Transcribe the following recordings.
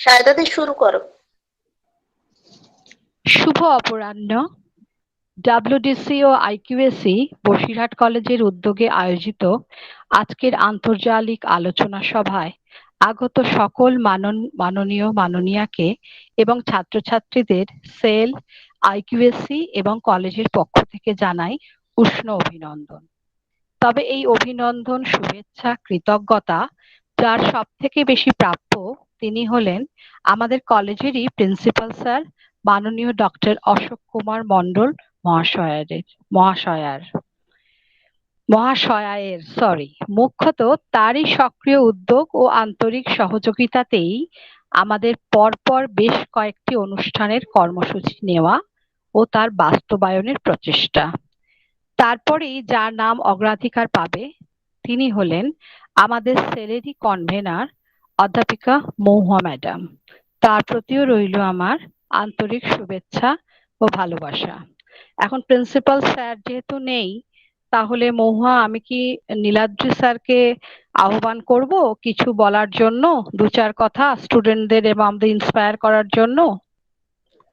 সায়দাদি শুরু করো। শুভ অপরাহ্ন। ডাব্লিউডিসি ও আইকিউএসি বসিরহাট কলেজের উদ্যোগে আয়োজিত আজকের আন্তর্জালিক আলোচনা সভায় আগত সকল মাননীয় মাননীয়াকে এবং ছাত্রছাত্রীদের সেল, আইকিউএসি এবং কলেজের পক্ষ থেকে জানাই উষ্ণ অভিনন্দন। তবে এই অভিনন্দন, শুভেচ্ছা, কৃতজ্ঞতা যার সবথেকে বেশি প্রাপ্য তিনি হলেন আমাদের কলেজেরই প্রিন্সিপাল স্যার মাননীয় ডক্টর অশোক কুমার মণ্ডল মহাশয়ার মুখ্যত তারই সক্রিয় উদ্যোগ ও আন্তরিক সহযোগিতাতেই আমাদের পরপর বেশ কয়েকটি অনুষ্ঠানের কর্মসূচি নেওয়া ও তার বাস্তবায়নের প্রচেষ্টা। তারপরেই যার নাম অগ্রাধিকার পাবে তিনি হলেন আমাদের সেলেরই কনভেনার অধ্যাপিকা মহুয়া ম্যাডাম। তার প্রতিও রইল আমার আন্তরিক শুভেচ্ছা ও ভালোবাসা। এখন প্রিন্সিপাল স্যার যেহেতু নেই, তাহলে মহুয়া, আমি কি নীলাদ্রি স্যারকে আহ্বান করব কিছু বলার জন্য, দু চার কথা স্টুডেন্টদের এবং আমাদের ইন্সপায়ার করার জন্য?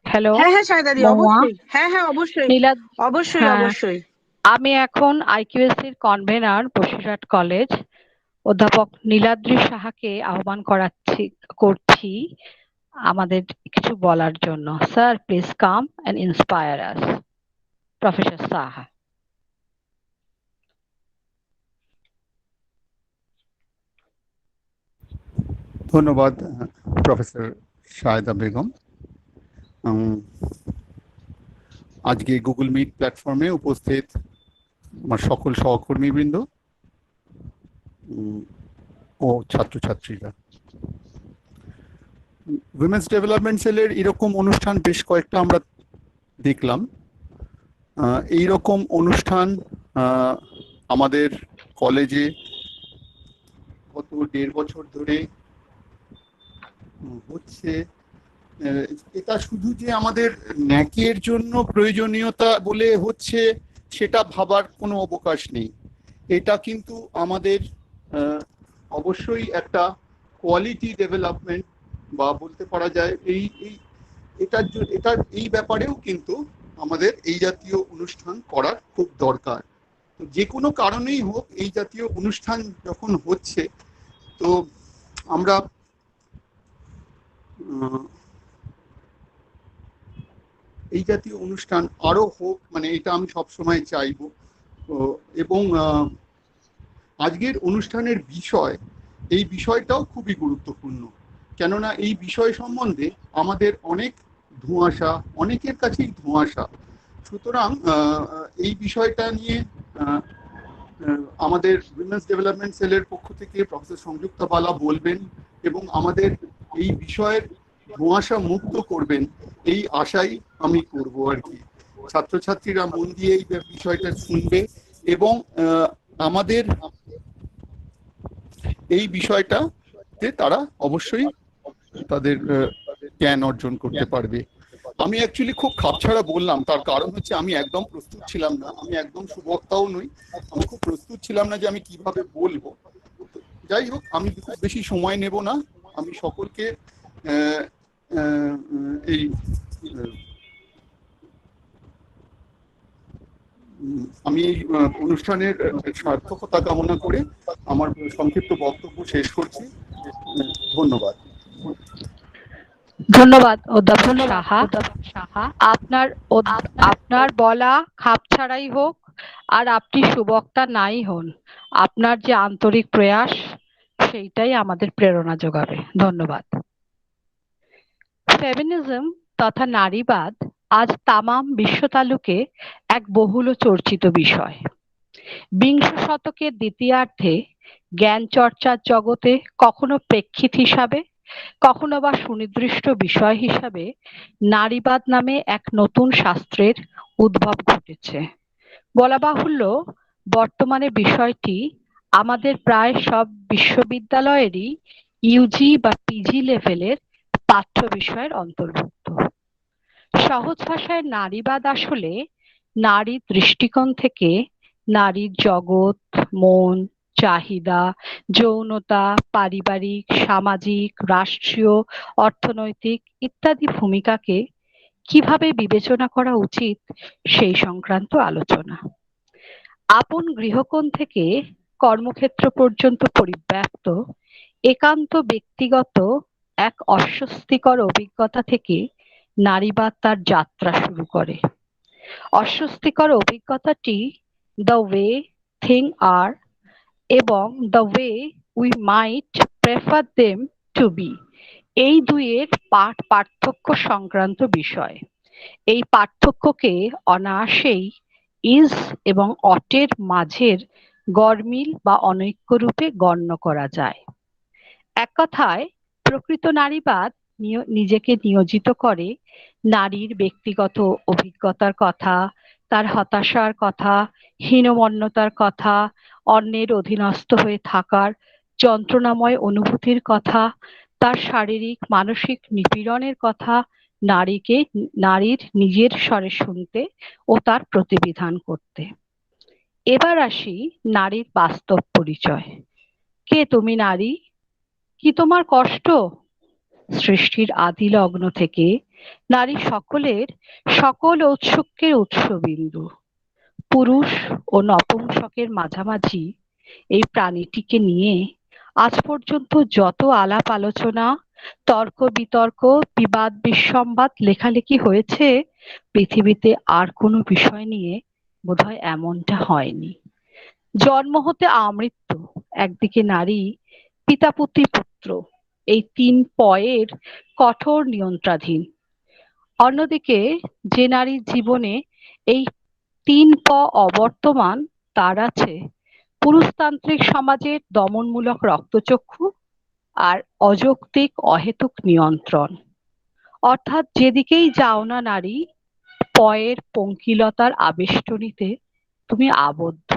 হ্যালো হ্যাঁ হ্যাঁ সায়দাদি, মহুয়া। অবশ্যই। হ্যাঁ হ্যাঁ অবশ্যই অবশ্যই হ্যাঁ, অবশ্যই। আমি এখন আইকিউএসির কনভেনার বসিরহাট কলেজ অধ্যাপক নীলাদ্রি সাহাকে আহ্বান করছি আমাদের কিছু বলার জন্য। Sir, please come and inspire us. Professor Saha. ধন্যবাদ প্রফেসর শায়দা বেগম। আজকে গুগল মিট প্ল্যাটফর্মে উপস্থিত আমার সকল সহকর্মীবৃন্দ ও ছাত্রছাত্রীরা, উইমেন্স ডেভেলপমেন্ট সেলের এরকম অনুষ্ঠান বেশ কয়েকটা আমরা দেখলাম। এইরকম অনুষ্ঠান আমাদের কলেজে গত 1.5 বছর ধরে হচ্ছে। এটা শুধু যে আমাদের ন্যাকের জন্য প্রয়োজনীয়তা বলে হচ্ছে সেটা ভাবার কোনো অবকাশ নেই। এটা কিন্তু আমাদের অবশ্যই একটা কোয়ালিটি ডেভেলপমেন্ট বা বলতে পারা যায় এটার এই ব্যাপারেও কিন্তু আমাদের এই জাতীয় অনুষ্ঠান করার খুব দরকার। তো যে কোনো কারণেই হোক, এই জাতীয় অনুষ্ঠান যখন হচ্ছে, তো আমরা এই জাতীয় অনুষ্ঠান আরো হোক, মানে এটা আমি সবসময় চাইব। এবং আজকের অনুষ্ঠানের বিষয়, এই বিষয়টাও খুবই গুরুত্বপূর্ণ, কেননা এই বিষয় সম্বন্ধে আমাদের অনেক ধোঁয়াশা, অনেকের কাছেই ধোঁয়াশা। সুতরাং এই বিষয়টা নিয়ে আমাদের উইমেন্স ডেভেলপমেন্ট সেলের পক্ষ থেকে প্রফেসর সংযুক্তা বালা বলবেন এবং আমাদের এই বিষয়ের ধোঁয়াশা মুক্ত করবেন, এই আশাই আমি করব আর কি। ছাত্রছাত্রীরা মন দিয়ে এই বিষয়টা শুনবে এবং আমাদের এই বিষয়টাতে তারা অবশ্যই তাদের জ্ঞান অর্জন করতে পারবে। আমি অ্যাকচুয়ালি খুব খাপছাড়া বললাম, তার কারণ হচ্ছে আমি একদম প্রস্তুত ছিলাম না। আমি একদম সুবক্তাও নই, আমি খুব প্রস্তুত ছিলাম না যে আমি কিভাবে বলবো। যাই হোক, আমি খুব বেশি সময় নেব না। আমি সকলকে এই অনুষ্ঠানের সার্থকতা কামনা করে আমার সংক্ষিপ্ত বক্তব্য শেষ করছি। ধন্যবাদ। ধন্যবাদ অধ্যাপক সাহা। আপনার বলা খাপছাড়াই হোক আর আপনি সুবক্তা নাই হন, আপনার যে আন্তরিক প্রয়াস সেইটাই আমাদের প্রেরণা যোগাবে। ধন্যবাদ। ফেমিনিজম তথা নারীবাদ আজ তামাম বিশ্বতালুকে এক বহুল চর্চিত বিষয়। বিংশ শতকের দ্বিতীয়ার্ধে জ্ঞান চর্চার জগতে কখনো প্রেক্ষিত হিসাবে, কখনো বা সুনির্দিষ্ট বিষয় হিসাবে নারীবাদ নামে এক নতুন শাস্ত্রের উদ্ভব ঘটেছে। বলা বাহুল্য, বর্তমানে বিষয়টি আমাদের প্রায় সব বিশ্ববিদ্যালয়েরই ইউজি বা পিজি লেভেলের পাঠ্য বিষয়ের অন্তর্ভুক্ত। সহজ ভাষায় নারীবাদ আসলে নারীর দৃষ্টিকোণ থেকে নারীর জগৎ, মন, চাহিদা, যৌনতা, পারিবারিক, সামাজিক, রাষ্ট্রীয়, অর্থনৈতিক ইত্যাদি ভূমিকাকে কিভাবে বিবেচনা করা উচিত সেই সংক্রান্ত আলোচনা। আপন গৃহকোণ থেকে কর্মক্ষেত্র পর্যন্ত পরিব্যাপ্ত একান্ত ব্যক্তিগত এক অস্বস্তিকর অভিজ্ঞতা থেকে নারীবাদ তার যাত্রা শুরু করে। অস্বস্তিকর অভিজ্ঞতাটি দ্য ওয়ে থিং আর এবং the way we might prefer them to be, এই দুইয়ের পার্থক্য সংক্রান্ত বিষয়। এই পার্থক্যকে অনায়াসেই ইজ এবং অটের মাঝের গরমিল বা অনৈক্য রূপে গণ্য করা যায়। এক কথায় প্রকৃত নারীবাদ নিজেকে নিয়োজিত করে নারীর ব্যক্তিগত অভিজ্ঞতার কথা, তার হতাশার কথা, হীনমন্যতার কথা, অন্যের অধীনস্থ হয়ে থাকার যন্ত্রণাময় অনুভূতির কথা, তার শারীরিক মানসিক নিপীড়নের কথা নারীর নিজের স্বরে শুনতে ও তার প্রতিবিধান করতে। এবার আসি নারীর বাস্তব পরিচয়। কে তুমি নারী? কি তোমার কষ্ট? সৃষ্টির আদি লগ্ন থেকে নারী সকল ঔৎসুক্যের উৎসবিন্দু। পুরুষ ও নপুংসকের মাঝামাঝি এই প্রাণীটিকে নিয়ে আজ পর্যন্ত যত আলাপ আলোচনা, তর্ক বিতর্ক, বিবাদ বিসম্বাদ, লেখালেখি হয়েছে, পৃথিবীতে আর কোনো বিষয় নিয়ে বোধহয় এমনটা হয়নি। জন্ম হতে আমৃত্যু, একদিকে নারী, পিতা পুত্রী পুত্র, এই তিন পয়ের কঠোর নিয়ন্ত্রণাধীন। অন্যদিকে যে নারীর জীবনে এই তিন প অবর্তমান, তার আছে পুরুষতান্ত্রিক সমাজের দমনমূলক রক্তচক্ষু আর অযৌক্তিক অহেতুক নিয়ন্ত্রণ। অর্থাৎ যেদিকেই যাও না নারী, পয়ের পঙ্কিলতার আবেষ্টনীতে তুমি আবদ্ধ।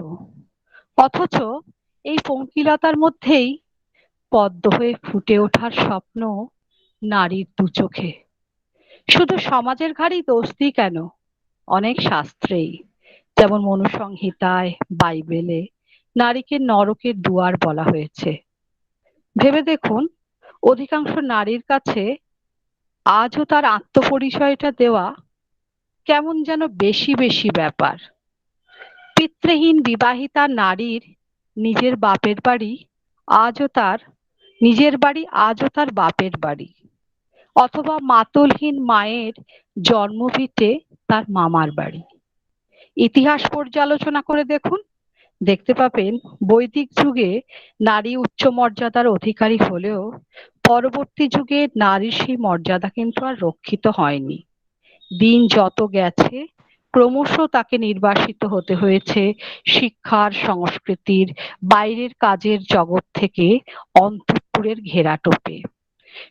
অথচ এই পঙ্কিলতার মধ্যেই পদ্ম হয়ে ফুটে ওঠার স্বপ্ন নারীর দু চোখে। শুধু সমাজের ঘাড়েই দোষ দিই কেন? অনেক শাস্ত্রেই, যেমন মনুসংহিতায়, বাইবেলে নারীকে নরকের দুয়ার বলা হয়েছে। ভেবে দেখুন, অধিকাংশ নারীর কাছে আজও তার আত্মপরিচয়টা দেওয়া কেমন যেন বেশি বেশি ব্যাপার। পিতৃহীন বিবাহিতা নারীর নিজের বাপের বাড়ি আজও তার বাপের বাড়ি, অথবা মাতুলহীন মায়ের জন্মভিটে তার মামার বাড়ি। ইতিহাস পর্যালোচনা করে দেখুন, দেখতে পাবেন বৈদিক যুগে নারী উচ্চ মর্যাদার অধিকারী হলেও পরবর্তী যুগে নারীর সেই মর্যাদা কিন্তু আর রক্ষিত হয়নি। দিন যত গেছে ক্রমশ তাকে নির্বাসিত হতে হয়েছে শিক্ষার, সংস্কৃতির, বাইরের কাজের জগৎ থেকে অন্তঃপুরের ঘেরাটোপে।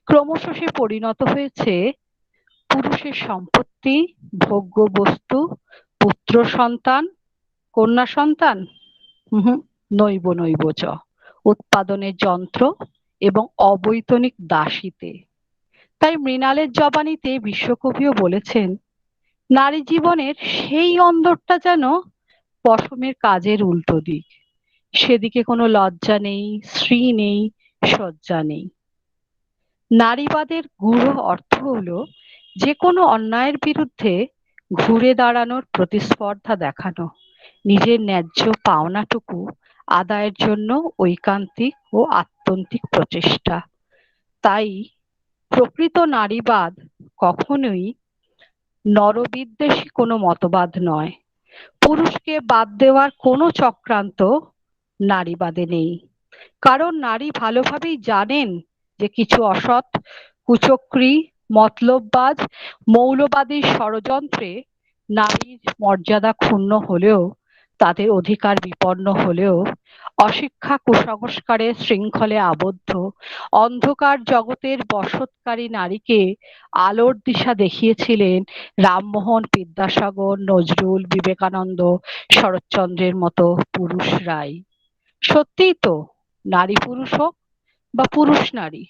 ক্রমশ সে পরিণত হয়েছে পুরুষের সম্পত্তি, ভোগ্য বস্তু, পুত্র সন্তান, কন্যা সন্তান, নৈব নৈব চ, উৎপাদনের যন্ত্র এবং অবৈতনিক দাসীতে। তাই মৃণালের জবানিতে বিশ্বকবিও বলেছেন, নারী জীবনের সেই অন্দরটা যেন পশমের কাজের উল্টো দিক। সেদিকে কোনো লজ্জা নেই, শ্রী নেই, সজ্জা নেই। নারীবাদের গূঢ় অর্থ হলো যে কোনো অন্যায়ের বিরুদ্ধে ঘুরে দাঁড়ানোর প্রতিস্পর্ধা দেখানো, নিজের ন্যায্য পাওনাটুকু আদায়ের জন্য ঐকান্তিক ও আত্যন্তিক প্রচেষ্টা। তাই প্রকৃত নারীবাদ কখনোই নরবিদ্বেষী কোনো মতবাদ নয়। পুরুষকে বাদ দেওয়ার কোনো চক্রান্ত নারীবাদে নেই। কারণ নারী ভালোভাবেই জানেন যে কিছু অসৎ, কুচক্রী, মতলববাজ, মৌলবাদী ষড়যন্ত্রে নারীর মর্যাদা ক্ষুণ্ণ হলেও, তাদের অধিকার বিপন্ন হলেও, অশিক্ষা কুসংস্কারের শৃঙ্খলে আবদ্ধ অন্ধকার জগতের বসতকারী নারীকে আলোর দিশা দেখিয়েছিলেন রামমোহন, বিদ্যাসাগর, নজরুল, বিবেকানন্দ, শরৎচন্দ্রের মতো পুরুষরাই। সত্যিই তো, নারী পুরুষ হোক বা পুরুষ নারী,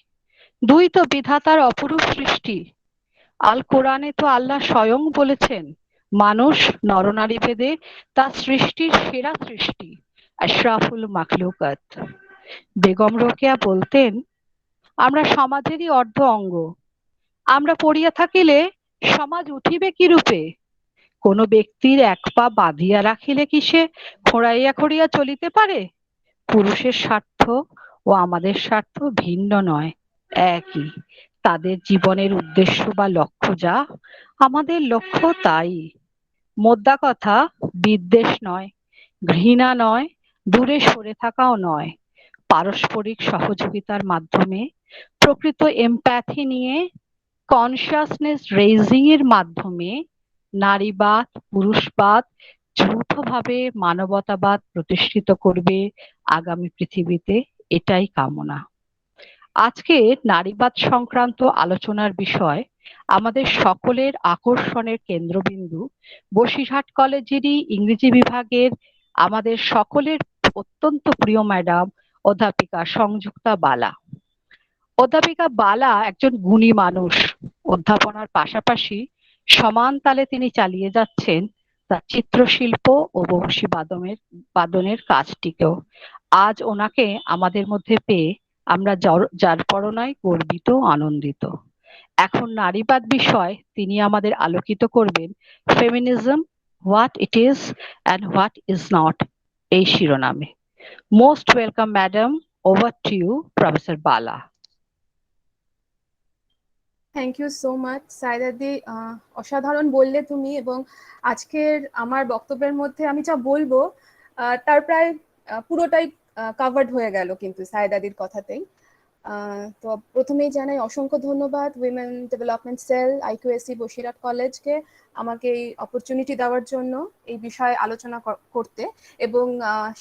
দুই তো বিধাতার অপরূপ সৃষ্টি। আল কোরআনে তো আল্লাহ স্বয়ং বলেছেন, মানুষ নরনারী ভেদে তার সৃষ্টির সেরা সৃষ্টি, আশরাফুল মাখলুকাত। বেগম রোকেয়া বলতেন, আমরা সমাজেরই অর্ধ অঙ্গ, আমরা পড়িয়া থাকিলে সমাজ উঠিবে কি রূপে? কোন ব্যক্তির এক পা বাঁধিয়া রাখিলে কি সে খোঁড়াইয়া খড়িয়া চলিতে পারে? পুরুষের স্বার্থ ও আমাদের স্বার্থ ভিন্ন নয়, একই। তাদের জীবনের উদ্দেশ্য বা লক্ষ্য যা, আমাদের লক্ষ্য তাই। মোদ্দা কথা, বিদ্বেষ নয়, ঘৃণা নয়, দূরে সরে থাকাও নয়, পারস্পরিক সহযোগিতার মাধ্যমে, প্রকৃত এমপ্যাথি নিয়ে, কনসিয়াসনেস রেইজিং এর মাধ্যমে নারীবাদ, পুরুষবাদ যৌথভাবে মানবতাবাদ প্রতিষ্ঠিত করবে আগামী পৃথিবীতে, এটাই কামনা। আজকে নারীবাদ সংক্রান্ত আলোচনার বিষয় আমাদের সকলের আকর্ষণের কেন্দ্রবিন্দু বসিরহাট কলেজেরই ইংরেজি বিভাগের আমাদের সকলের অত্যন্ত প্রিয় ম্যাডাম অধ্যাপিকা সংযুক্তা বালা। অধ্যাপিকা বালা একজন গুণী মানুষ। অধ্যাপনার পাশাপাশি সমান তালে তিনি চালিয়ে যাচ্ছেন তার চিত্রশিল্প ও বংশী বাদনের কাজটিকেও। আজ ওনাকে আমাদের মধ্যে পেয়ে আমরা যার পরনায় গর্বিত আনন্দিত। এখন নারীবাদ বিষয় তিনি আমাদের আলোকিত করবেন feminism, what it is and what is not, এই শিরোনামে। Most welcome madam, over to you professor Bala. Thank you so much সাইদাদি, অসাধারণ বললে তুমি। এবং আজকের আমার বক্তব্যের মধ্যে আমি যা বলবো তার প্রায় পুরোটাই কাভার্ড হয়ে গেল কিন্তু সাইদাদির কথাতেই। তো প্রথমেই জানাই অসংখ্য ধন্যবাদ উইমেন ডেভেলপমেন্ট সেল আইকিউএসসি বসিরহাট কলেজকে আমাকে এই অপরচুনিটি দেওয়ার জন্য এই বিষয়ে আলোচনা করতে, এবং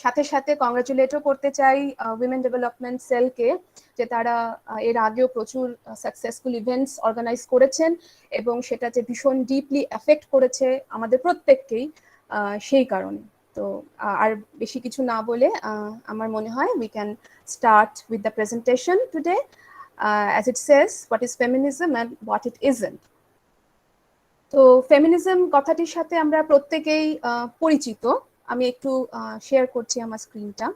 সাথে সাথে কংগ্রাচুলেটও করতে চাই উইমেন ডেভেলপমেন্ট সেলকে যে তারা এর আগেও প্রচুর সাকসেসফুল ইভেন্টস অর্গানাইজ করেছেন এবং সেটা যে ভীষণ ডিপলি এফেক্ট করেছে আমাদের প্রত্যেককেই, সেই কারণে। তো আর বেশি কিছু না বলে আমার মনে হয় we can start with the presentation today, as it says what is feminism and what it isn't. তো ফেমিনিজম কথাটির সাথে আমরা প্রত্যেকেই পরিচিত। আমি একটু শেয়ার করছি আমার স্ক্রিনটা।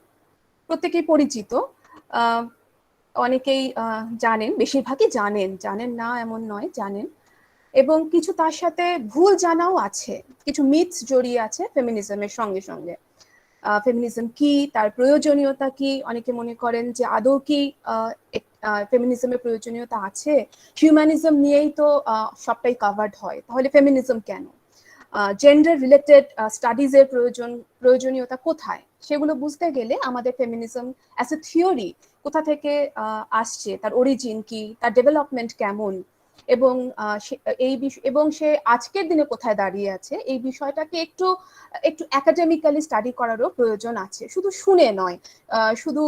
প্রত্যেকেই পরিচিত, অনেকেই জানেন, বেশিরভাগই জানেন না এমন নয়, জানেন। এবং কিছু তার সাথে ভুল জানাও আছে, কিছু মিথস জড়িয়ে আছে ফেমিনিজমের সঙ্গে সঙ্গে। ফেমিনিজম কি, তার প্রয়োজনীয়তা কি, অনেকে মনে করেন যে আদৌ কি ফেমিনিজমের প্রয়োজনীয়তা আছে? হিউম্যানিজম নিয়েই তো সবটাই কাভার্ড হয়, তাহলে ফেমিনিজম কেন? জেন্ডার রিলেটেড স্টাডিজের প্রয়োজনীয়তা কোথায়? সেগুলো বুঝতে গেলে আমাদের ফেমিনিজম অ্যাজ এ থিওরি কোথা থেকে আসছে, তার অরিজিন কি, তার ডেভেলপমেন্ট কেমন, এবং এবং সে আজকের দিনে কোথায় দাঁড়িয়ে আছে, এই বিষয়টাকে একটু একাডেমিক্যালি স্টাডি করারও প্রয়োজন আছে। শুধু শুনে নয়, শুধু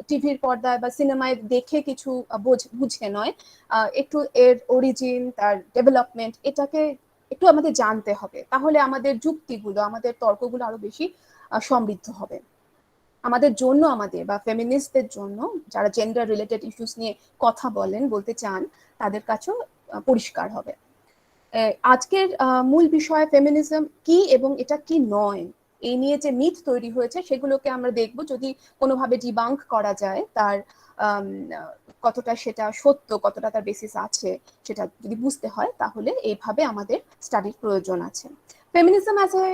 টিভির পর্দায় বা সিনেমায় দেখে কিছু বুঝে নয়, একটু এর অরিজিন, তার ডেভেলপমেন্ট, এটাকে একটু আমাদের জানতে হবে। তাহলে আমাদের যুক্তিগুলো, আমাদের তর্কগুলো আরো বেশি সমৃদ্ধ হবে। আমাদের জন্য, আমাদের বা ফেমিনিস্টদের জন্য, যারা জেন্ডার রিলেটেড ইস্যুস নিয়ে কথা বলতে চান, তাদের কাছেও পরিষ্কার হবে। আজকের মূল বিষয় ফেমিনিজম কি এবং এটা কি নয়, এই নিয়ে যে মিথ তৈরি হয়েছে সেগুলোকে আমরা দেখব। যদি কোনোভাবে ডিবাঙ্ক করা যায়, তার কতটা সেটা সত্য, কতটা তার বেসিস আছে, সেটা যদি বুঝতে হয়, তাহলে এইভাবে আমাদের স্টাডির প্রয়োজন আছে। ফেমিনিজম অ্যাজ এ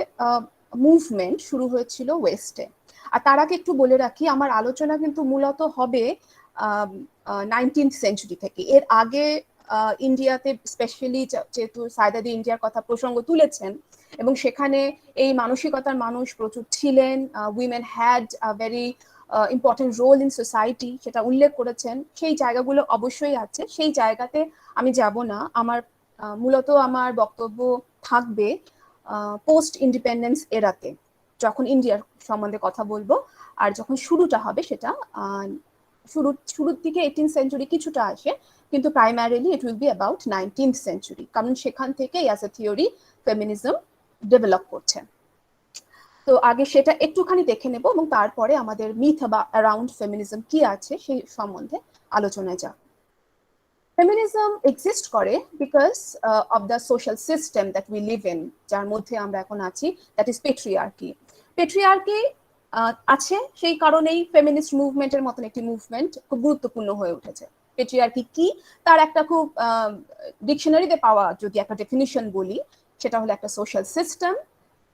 মুভমেন্ট শুরু হয়েছিল ওয়েস্টে। আর তার আগে একটু বলে রাখি, আমার আলোচনা কিন্তু মূলত হবে 19th সেঞ্চুরি থেকে। এর আগে ইন্ডিয়াতে স্পেশালি, যেহেতু সাইদাদি ইন্ডিয়ার কথা প্রসঙ্গ তুলেছেন, এবং সেখানে এই মানসিকতার মানুষ প্রচুর ছিলেন, women had a very important role in society, সেটা উল্লেখ করেছেন। সেই জায়গাগুলো অবশ্যই আছে, সেই জায়গাতে আমি যাব না। আমার মূলত আমার বক্তব্য থাকবে পোস্ট ইন্ডিপেন্ডেন্স এরাতে, যখন ইন্ডিয়ার সম্বন্ধে কথা বলবো। আর যখন শুরুটা হবে সেটা শুরুর দিকে 18th সেঞ্চুরি কিছুটা আসে, কিন্তু primarily it will be about 19th century, কারণ সেখান থেকে as a theory feminism develop করছে। তো আগে সেটা একটুখানি দেখে নেব এবং তারপরে আমাদের মিথ বা অ্যারাউন্ড ফেমিনিজম কি আছে সেই সম্বন্ধে আলোচনায় যাব। ফেমিনিজম এক্সিস্ট করে because of the social system that we live in, যার মধ্যে আমরা এখন আছি, দ্যাট ইজ পেট্রিয়ার্কি। পেট্রিয়ার্কি আছে, সেই কারণেই ফেমিনিস্ট মুভমেন্টের মতন একটি মুভমেন্ট খুব গুরুত্বপূর্ণ হয়ে উঠেছে। পেট্রিয়ার্কি কি তার একটা খুব ডিকশনারিতে পাওয়া যদি একটা ডেফিনিশন বলি, সেটা হলো একটা social system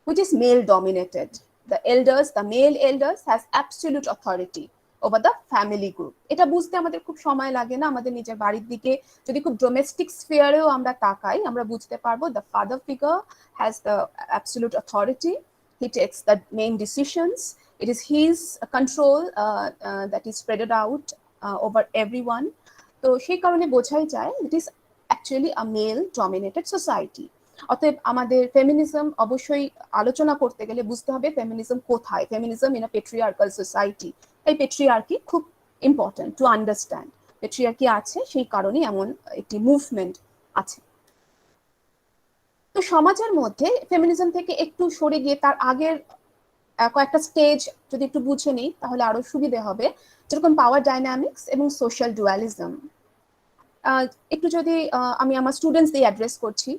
which is male dominated. The male elders has absolute authority over the family group. এটা বুঝতে আমাদের খুব সময় লাগে না, আমাদের নিজের বাড়ির দিকে যদি খুব ডোমেস্টিক স্ফিয়ারেও আমরা তাকাই আমরা বুঝতে পারবো the father figure has the absolute authority. He takes the main decisions. It is his control that is spread out over everyone. তো সেই কারণে বোঝাই যায় it is actually a male dominated society. অতএব আমাদের ফেমিনিজম অবশ্যই আলোচনা করতে গেলে বুঝতে হবে ফেমিনিজম কোথায়, feminism in a patriarchal society. এই পেট্রিয়ার্কি খুব ইম্পর্টেন্ট টু আন্ডারস্ট্যান্ড। পেট্রিয়ার্কি আছে সেই কারণে এমন একটি মুভমেন্ট আছে। তো সমাজের মধ্যে ফেমিনিজম থেকে একটু সরে গিয়ে তার আগের কয়েকটা স্টেজ যদি একটু বুঝে নিই তাহলে আরো সুবিধে হবে, যেরকম পাওয়ার ডাইনামিক্স এবং সোশ্যাল ডুয়ালিজম। একটু যদি আমি আমার স্টুডেন্টস দিয়ে অ্যাড্রেস করছি,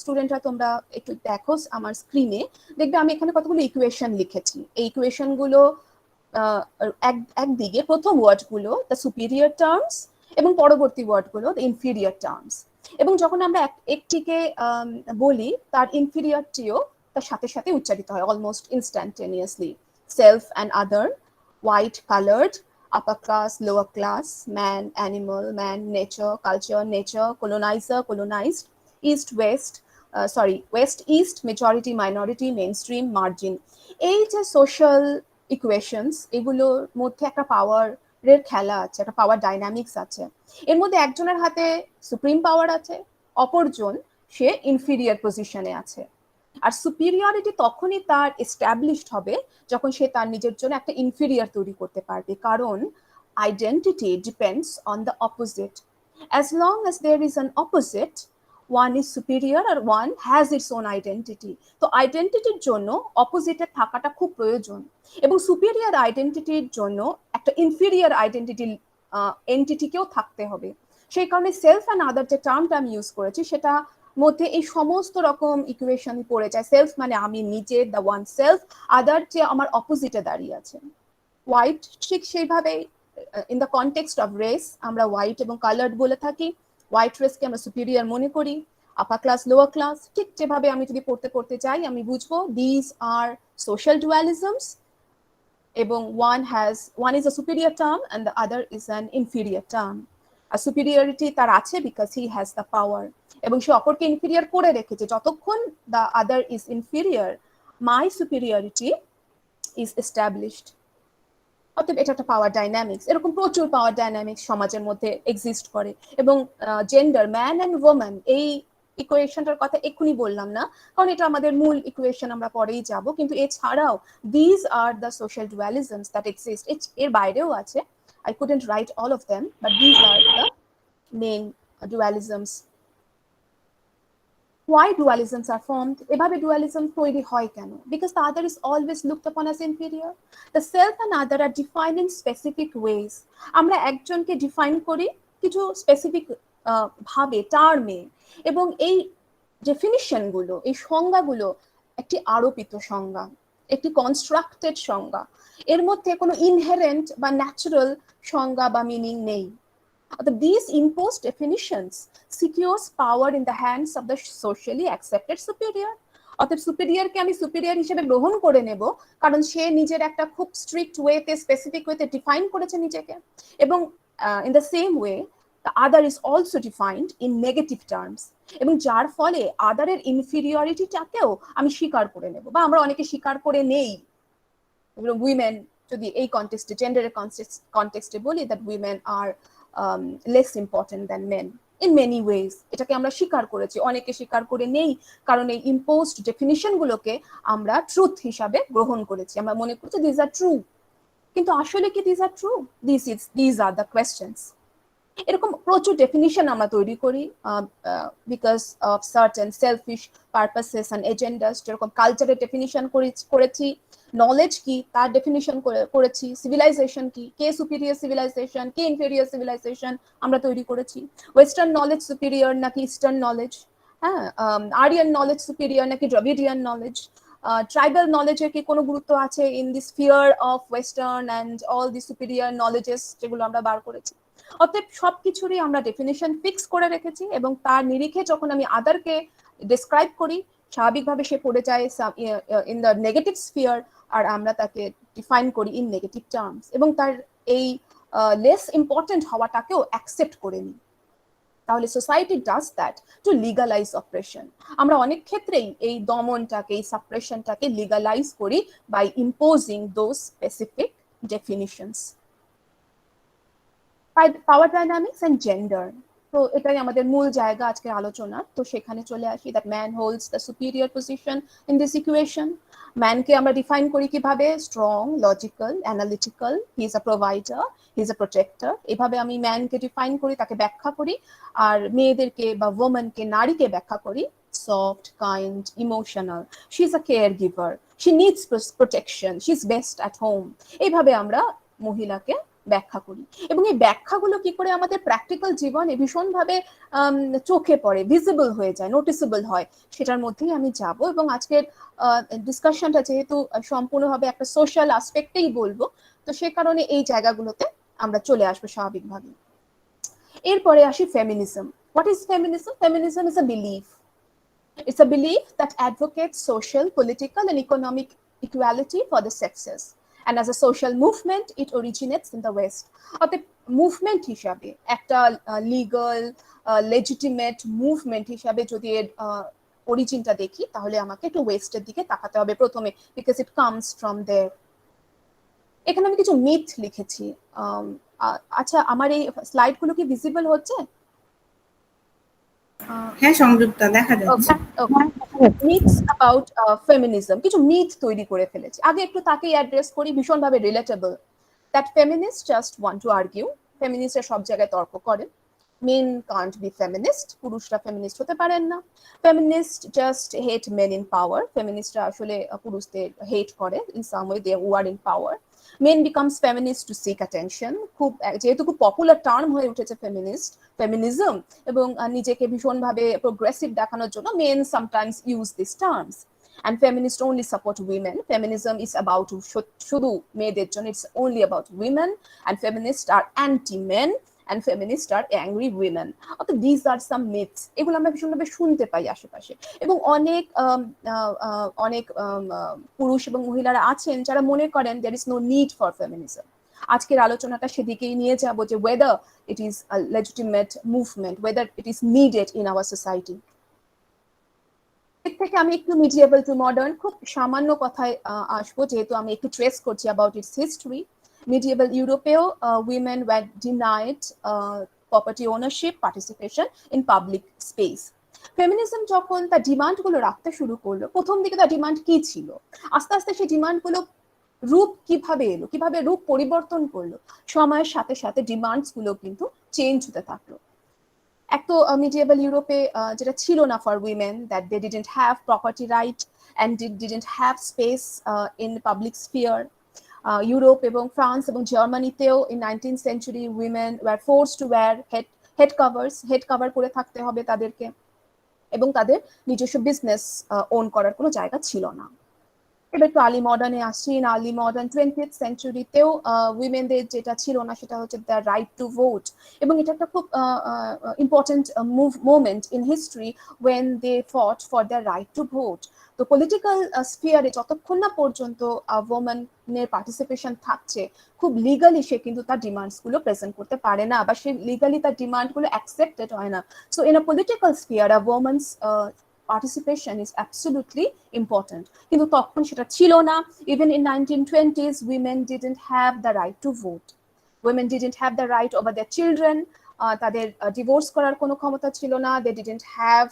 স্টুডেন্টরা তোমরা একটু দেখো আমার স্ক্রিনে, দেখবে আমি এখানে কতগুলো ইকুয়েশন লিখেছি। এই ইকুয়েশন গুলো একদিকে প্রথম ওয়ার্ড গুলো দ্য সুপিরিয়র টার্মস এবং পরবর্তী ওয়ার্ড গুলো দ্য ইনফিরিয়র টার্মস। এবং যখন আমরা একটিকে বলি তার ইনফিরিয়রটিও তার সাথে সাথে উচ্চারিত হয় almost instantaneously. Self and other, white coloured, upper class, lower class, man, animal, man, nature, culture, nature, colonizer, colonized, east, west, west, east, majority, minority, mainstream, margin. এই যে সোশ্যাল ইকুয়েশনস, এগুলোর মধ্যে একটা পাওয়ারের খেলা আছে, একটা পাওয়ার ডাইনামিক্স আছে। এর মধ্যে একজনের হাতে সুপ্রিম পাওয়ার আছে, অপরজন সে ইনফিরিয়ার পজিশনে আছে। আর সুপিরিয়রিটি তখনই তার এস্টাবলিশড হবে যখন সে তার নিজের জন্য একটা ইনফিরিয়ার তৈরি করতে পারবে, কারণ identity depends on the opposite. As long as there is an opposite, one is superior আর one has its own identity. তো আইডেন্টিটির জন্য অপোজিটের থাকাটা খুব প্রয়োজন, এবং সুপিরিয়র আইডেন্টিটির জন্য একটা ইনফিরিয়র আইডেন্টিটি এন্টিটিকেও থাকতে হবে। সেই কারণে সেলফ অ্যান্ড আদার যে টার্মটা আমি ইউজ করেছি সেটা মধ্যে এই সমস্ত রকম ইকুয়েশন পড়ে যায়। সেলফ মানে আমি নিজে, দ্য ওয়ান সেলফ, আদার যে আমার অপোজিটে দাঁড়িয়ে আছে। হোয়াইট ঠিক সেইভাবে in the context of race আমরা হোয়াইট এবং কালার্ড বলে থাকি। হোয়াইট রেসকে আমরা সুপিরিয়র মনে করি, আপার ক্লাস লোয়ার ক্লাস। ঠিক যেভাবে আমি যদি পড়তে যাই আমি বুঝবো দিস আর সোশ্যাল ডুয়ালিজমস, এবং one is a superior term and the other is an inferior term. R superiority তার আছে because he has the power, এবং সে অপরকে ইনফিরিয়র করে রেখেছে। যতক্ষণ the other is inferior, my superiority is established. অতএব এটা একটা পাওয়ার ডাইনামিক্স। এরকম প্রচুর পাওয়ার ডাইনামিক্স সমাজের মধ্যে এক্সিস্ট করে। এবং জেন্ডার, ম্যান অ্যান্ড ওম্যান, এই ইকুয়েশনটার কথা এক্ষুনি বললাম না কারণ এটা আমাদের মূল ইকুয়েশন, আমরা পরেই যাব। কিন্তু এছাড়াও these are the social dualisms that exist. এর বাইরেও আছে, I couldn't write all of them, but these are the main dualisms. Why dualisms are formed? এভাবে dualism তৈরি হয় কেন? Because the other is always looked upon as inferior. The self and other are defined in specific ways. আমরা একজনকে define করি কিছু specific ভাবে, টার্মে, এবং এই ডেফিনিশন গুলো, এই সংজ্ঞাগুলো একটি আরোপিত সংজ্ঞা, একটি কনস্ট্রাক্টেড সংজ্ঞা। এর মধ্যে কোনো ইনহেরেন্ট বা ন্যাচারাল সংজ্ঞা বা মিনিং নেই। These imposed definitions secures power in the hands of the socially accepted superior. অতএব সুপিরিয়রকে আমি সুপিরিয়র হিসেবে গ্রহণ করে নেব কারণ সে নিজের একটা খুব স্ট্রিক্ট ওয়েতে, স্পেসিফিক ওয়েতে ডিফাইন করেছে নিজেকে। এবং in the same way the other is also defined in negative terms, এবং যার ফলে আদারের ইনফিরিয়রিটিটাকেও আমি স্বীকার করে নেব, বা আমরা অনেকে স্বীকার করে নেই। উইমেন যদি এই কনটেক্সটে, জেন্ডারের কনটেক্সটে বলি, that women are less important than men in many ways, এটাকে আমরা স্বীকার করেছি। অনেকে স্বীকার করে নেই কারণ এই ইম্পোজড ডেফিনিশন গুলোকে আমরা ট্রুথ হিসাবে গ্রহণ করেছি, আমরা মনে করছি দিস আর ট্রু। কিন্তু আসলে কি this are true? This are the questions. এরকম প্রচুর ডেফিনিশন আমরা তৈরি করি because of certain selfish purposes and agendas. যেরকম কালচারের ডেফিনিশন করেছি, নলেজ কি তার ডেফিনিশন করেছি, সিভিলাইজেশন কি, কে সুপিরিয়র সিভিলাইজেশন, কে ইনফেরিয়র সিভিলাইজেশন আমরা তৈরি করেছি, ওয়েস্টার্ন নলেজ সুপিরিয়র নাকি ইস্টার্ন নলেজ, হ্যাঁ, আরিয়ান নলেজ সুপিরিয়র নাকি দ্রাবিডিয়ান নলেজ, ট্রাইবাল নলেজের কি কোনো গুরুত্ব আছে in this fear of western and all the superior knowledges যেগুলো আমরা বার করেছি? অতএব সবকিছুরই আমরা ডেফিনেশন ফিক্স করে রেখেছি, এবং তার নিরিখে যখন আমি আদারকে ডিসক্রাইব করি, স্বাভাবিকভাবে সে পড়ে যায় ইন দ্য নেগেটিভ স্ফিয়ার, আর আমরা তাকে ডিফাইন করি ইন নেগেটিভ টার্মস, এবং তার এই লেস ইম্পর্টেন্ট হওয়াটাকেও অ্যাকসেপ্ট করে নিই। তাহলে society does that to legalize oppression. আমরা অনেক ক্ষেত্রেই এই দমনটাকে, এই সাপ্রেশনটাকে লিগালাইজ করি by imposing those specific definitions. Power dynamics and gender, তো এটাই আমাদের মূল জায়গা আজকের আলোচনা। তো সেখানে চলে আসি, that man holds the superior position in this equation. ম্যানকে আমরা ডিফাইন করি কিভাবে? Strong, logical, analytical, he is a provider, he is a protector. এভাবে আমি ম্যানকে ডিফাইন করি, তাকে ব্যাখ্যা করি। আর মেয়েদেরকে বা ওমেনকে, নারীকে ব্যাখ্যা করি soft, kind, emotional, she is a care giver, she needs protection, she is best at home. এইভাবে আমরা মহিলাকে ব্যাখ্যা করি, এবং এই ব্যাখ্যাগুলো কি করে আমাদের প্র্যাকটিক্যাল জীবনে ভীষণভাবে চোখে পড়ে, ভিজিবল হয়ে যায়, নোটিসেবল হয়, সেটার মধ্যেই আমি যাব। এবং আজকের ডিসকাশনটা যেহেতু সম্পূর্ণভাবে একটা সোশ্যাল আসপেক্টেই বলবো, তো সে কারণে এই জায়গাগুলোতে আমরা চলে আসবো স্বাভাবিকভাবে। এরপরে আসি feminism. What is feminism? Feminism is a belief. It's a belief that advocates social, political, and economic equality for the sexes. And as a social movement, it originates in the West. অর্থাৎ movement হিসাবে, একটা legal legitimate movement হিসাবে যদি এর অরিজিনটা দেখি, তাহলে আমাকে একটু ওয়েস্টের দিকে তাকাতে হবে প্রথমে, বিকজ ইট কামস ফ্রম দেয়ার। এখানে আমি কিছু মিথ লিখেছি। আচ্ছা, আমার এই স্লাইডগুলো কি ভিজিবল হচ্ছে? হ্যাঁ সংযুক্তা, দেখা যাচ্ছে। মিথস অ্যাবাউট ফেমিনিজম, কিছু মিথ তৈরি করে ফেলেছি। আগে একটু তাকেই অ্যাড্রেস করি, ভীষণভাবে relatable. That feminist just want to argue, ফেমিনিস্টরা সব জায়গায় তর্ক করেন। মেন কান্ট বি ফেমিনিস্ট, পুরুষরা ফেমিনিস্ট হতে পারেন না। Feminist just hate men in power, ফেমিনিস্টরা আসলে পুরুষদের হেট করে, in some way they are in power. Men becomes feminist to seek attention, খুব যেহেতু খুব পপুলার টার্ম হয়ে উঠেছে ফেমিনিজম, এবং নিজেকে ভীষণভাবে প্রোগ্রেসিভ দেখানোর জন্য men sometimes use this terms. And feminists only support women. Feminism is about শুধু মেয়েদের জন্য, it's only about women, and feminists are anti-men, and feminists are angry women. অর্থাৎ these are some myths. এগুলো আমরা ভীষণভাবে শুনতে পাই আশেপাশে, এবং অনেক পুরুষ এবং মহিলারা আছেন যারা মনে করেন there is no need for feminism. আজকের আলোচনাটা সেদিকেই নিয়ে যাব, যে whether it is a legitimate movement, whether it is needed in our society. এর থেকে আমি একটু মিডিয়েবল টু মডার্ন, খুব সামান্য কথায় আসবো, যেহেতু আমি একটু ট্রেস করছি অ্যাবাউট ইটস হিস্ট্রি। মিডিয়েবল ইউরোপেও women were denied property ownership, participation in public space. Feminism যখন তার ডিমান্ডগুলো রাখতে শুরু করলো, প্রথম দিকে তার ডিমান্ড কি ছিল, আস্তে আস্তে সেই ডিমান্ডগুলো রূপ কিভাবে এলো, কিভাবে রূপ পরিবর্তন করলো, সময়ের সাথে সাথে ডিমান্ডস গুলো কিন্তু চেঞ্জ হতে থাকলো। এক তো মিডিয়েবল ইউরোপে যেটা ছিল না for women, that they didn't have property right and didn't have space in public sphere. Europe এবং ফ্রান্স এবং জার্মানিতেও in 19th century women were forced to wear head cover করে থাকতে হবে তাদেরকে, এবং তাদের নিজস্ব বিজনেস ওন করার কোনো জায়গা ছিল না। এবার একটু আর্লি মডার্নে আসছি। ইন আর্লি মডার্ন 20th centuryতেও উইমেনদের যেটা ছিল না সেটা হচ্ছে দ্য রাইট টু ভোট, এবং এটা একটা খুব important moment in history when they fought for the right to vote. তো পলিটিক্যাল স্ফিয়ারে যতক্ষণ না পর্যন্ত ওমেনের পার্টিসিপেশন থাকছে, খুব লিগালি সে কিন্তু তার ডিমান্ডসগুলো প্রেজেন্ট করতে পারে না, বা সে লিগালি তার ডিমান্ডগুলো অ্যাকসেপ্টেড হয় না। So in a political sphere a women's participation is absolutely important. কিন্তু তখন সেটা ছিল না। Even in 1920s, women didn't have the right to vote. Women didn't have the right over their children. তাদের divorce করার কোনো ক্ষমতা ছিল না। They didn't have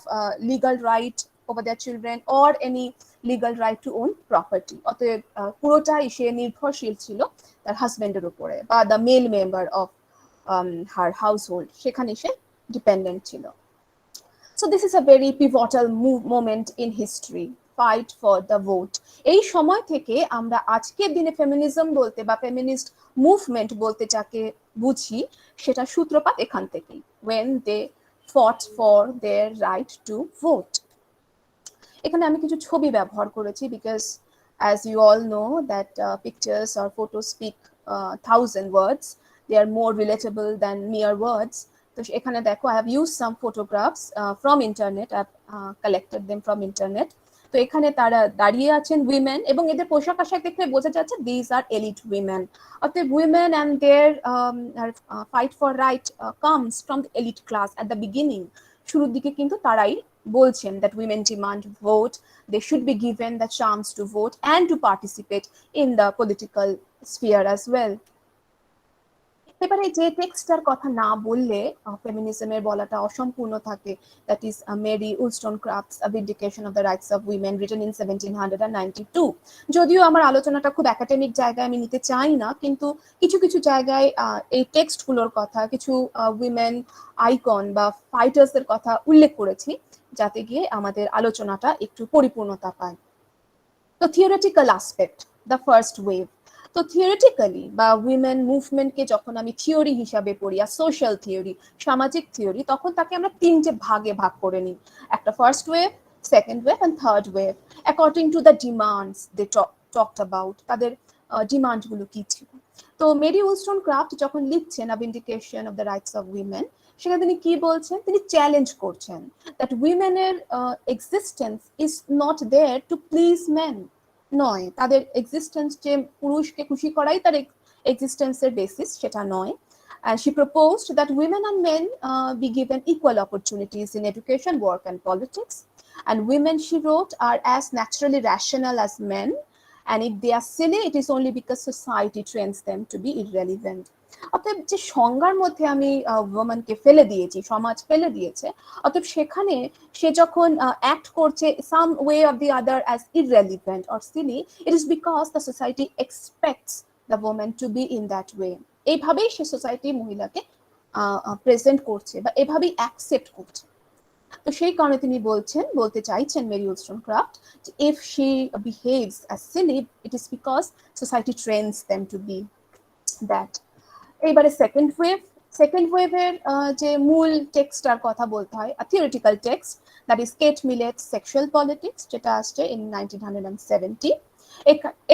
legal right over their children or any legal right to own property. অতএব পুরোটাই সে নির্ভরশীল ছিল তার হাজবেন্ডের উপরে, বা the male member of her household, সেখানে সে ডিপেন্ডেন্ট ছিল। So this is a very pivotal moment in history, fight for the vote. এই সময় থেকে আমরা আজকের দিনে ফেমিনিজম বলতে বা ফেমিনিস্ট মুভমেন্ট বলতে যাকে বুঝি, সেটা সূত্রপাত এখান থেকেই, when they fought for their right to vote. এখানে আমি কিছু ছবি ব্যবহার করেছি because as you all know that pictures or photos speak 1,000 words. They are more relatable than mere words. তো এখানে দেখো I have used some photographs from internet. I've collected them from internet. তো এখানে তারা দাঁড়িয়ে আছেন উইমেন, এবং এদের পোশাক আশাক দেখলে বোঝা যাচ্ছে these are elite women. অতএব women and their fight for right comes from the elite class at the beginning. শুরুর দিকে কিন্তু তারাই বলছেন that women demand vote, they should be given the chance to vote and to participate in the political sphere as well. এবারে যে টেক্সটার কথা না বললে ফেমিনিজমের বলাটা অসম্পূর্ণ থাকে, that is Mary Wollstonecraft's a vindication of the rights of women written in 1792। যদিও আমার আলোচনাটা খুব একাডেমিক জায়গায় আমি নিতে চাই না, কিন্তু কিছু কিছু জায়গায় এই টেক্সটগুলোর কথা, কিছু উইমেন আইকন বা ফাইটার্সদের কথা উল্লেখ করেছি, যাতে গিয়ে আমাদের আলোচনাটা একটু পরিপূর্ণতা পায়। তো theoretical aspect, the first wave. তো থিওরিটিক্যালি বা উইমেন মুভমেন্টকে যখন আমি থিওরি হিসাবে পড়ি, আর সোশ্যাল থিওরি, সামাজিক থিওরি, তখন তাকে আমরা তিনটে ভাগে ভাগ করে নিই। একটা first wave, second wave and third wave, according to the demands they talked about, তাদের ডিমান্ডগুলো কি ছিল। তো মেরি উলস্টোনক্রাফট যখন লিখছেন a vindication of the rights of women, সেখানে তিনি কি বলছেন, তিনি চ্যালেঞ্জ করছেন দ্যাট উইমেনের existence is not there to please men. নয়, তাদের এক্সিস্টেন্স যে পুরুষকে খুশি করাই তার এক্সিস্টেন্সের বেসিস, সেটা নয়। And she proposed that women and men be given equal opportunities in education, work and politics. And women, she wrote, are as naturally rational as men. And if they are silly, it is only because society trains them to be irrelevant. অতএব যে সংজ্ঞার মধ্যে আমি ওয়ামেনকে ফেলে দিয়েছি, সমাজ ফেলে দিয়েছে, অতএব সেখানে সে যখন অ্যাক্ট করছে some way of the other as irrelevant or silly, it is because the society expects the women to be in that way. এইভাবেই সে সোসাইটি মহিলাকে প্রেজেন্ট করছে বা এভাবেই অ্যাকসেপ্ট করছে। তো সেই কারণে তিনি বলতে চাইছেন Mary Wollstonecraft, if she behaves as silly, it is because society trains them to be that. এইবারে সেকেন্ড ওয়েভের যে মূল টেক্সটার কথা বলতে হয়, theoretical text, that is Kate Millett's sexual politics, যেটা আসছে ইন 1970।